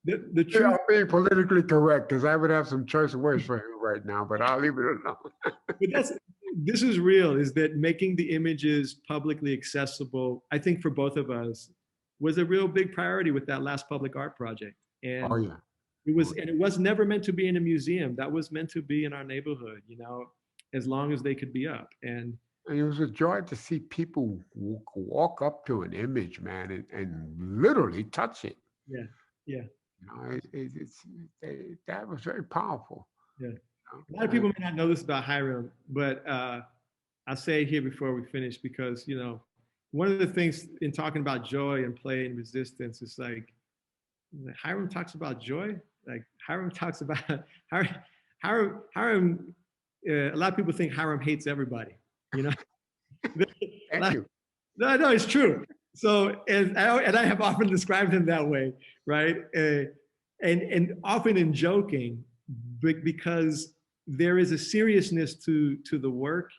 the truth. I'm being politically correct because I would have some choice words for him right now, but I'll leave it alone. But this is real, is that making the images publicly accessible, I think for both of us, was a real big priority with that last public art project. And oh yeah. It was never meant to be in a museum. That was meant to be in our neighborhood, you know, as long as they could be up. And it was a joy to see people walk up to an image, man, and literally touch it. Yeah, yeah. You know, that was very powerful. Yeah. A lot of people may not know this about Hiram, but I'll say it here before we finish because, you know, one of the things in talking about joy and play and resistance is like, Hiram talks about joy. Like Hiram talks about Hiram. A lot of people think Hiram hates everybody. You know. Thank you. No, it's true. So, and I have often described him that way, right? And often in joking, because there is a seriousness to the work,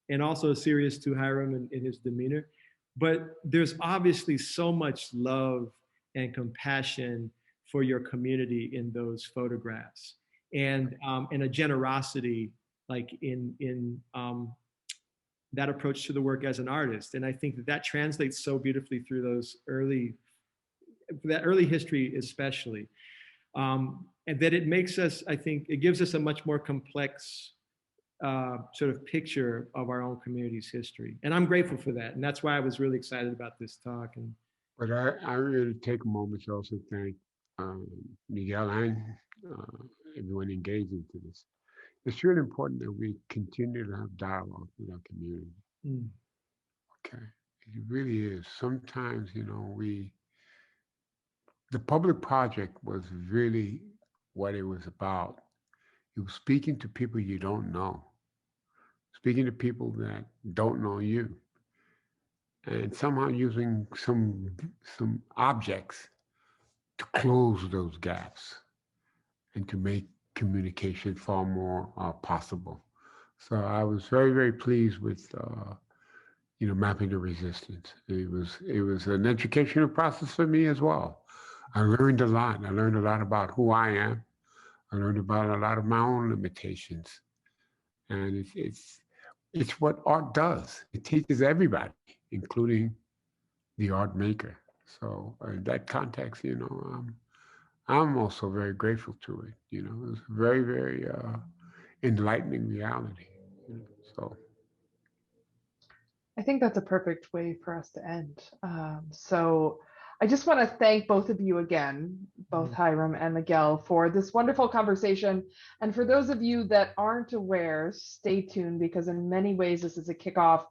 and also a serious to Hiram in his demeanor. But there's obviously so much love and compassion for your community in those photographs, and a generosity like in that approach to the work as an artist. And I think that translates so beautifully through that early history especially. And that it makes us, I think, it gives us a much more complex sort of picture of our own community's history. And I'm grateful for that. And that's why I was really excited about this talk. But I really take a moment to also thank Miguel and everyone engaged into this. It's really important that we continue to have dialogue with our community. Mm. Okay, it really is. Sometimes, you know, the public project was really what it was about. It was speaking to people you don't know, speaking to people that don't know you, and somehow using some objects to close those gaps and to make communication far more possible. So I was very, very pleased with you know, mapping the resistance. It was an educational process for me as well. I learned a lot. I learned a lot about who I am. I learned about a lot of my own limitations. And it's what art does. It teaches everybody, including the art maker. So in that context, you know, I'm also very grateful to it. You know, it was a very, very enlightening reality. You know, so I think that's a perfect way for us to end. So I just want to thank both of you again, both Hiram and Miguel, for this wonderful conversation. And for those of you that aren't aware, stay tuned, because in many ways this is a kickoff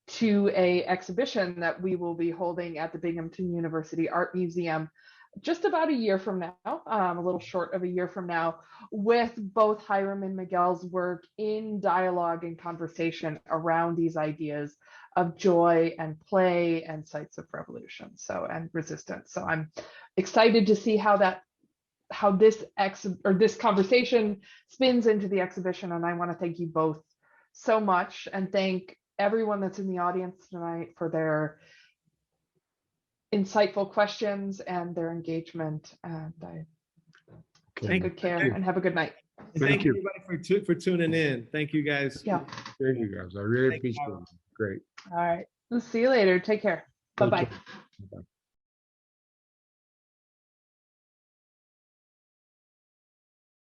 to an exhibition that we will be holding at the Binghamton University Art Museum just about a year from now, a little short of a year from now, with both Hiram and Miguel's work in dialogue and conversation around these ideas of joy and play and sites of revolution, and resistance. So I'm excited to see how this conversation spins into the exhibition. And I want to thank you both so much, and thank everyone that's in the audience tonight for their insightful questions and their engagement. And take good care and have a good night. Thank you everybody for tuning in. Thank you guys. Yeah. Thank you guys. I really appreciate it. Great. All right. We'll see you later. Take care. Bye-bye. Bye-bye.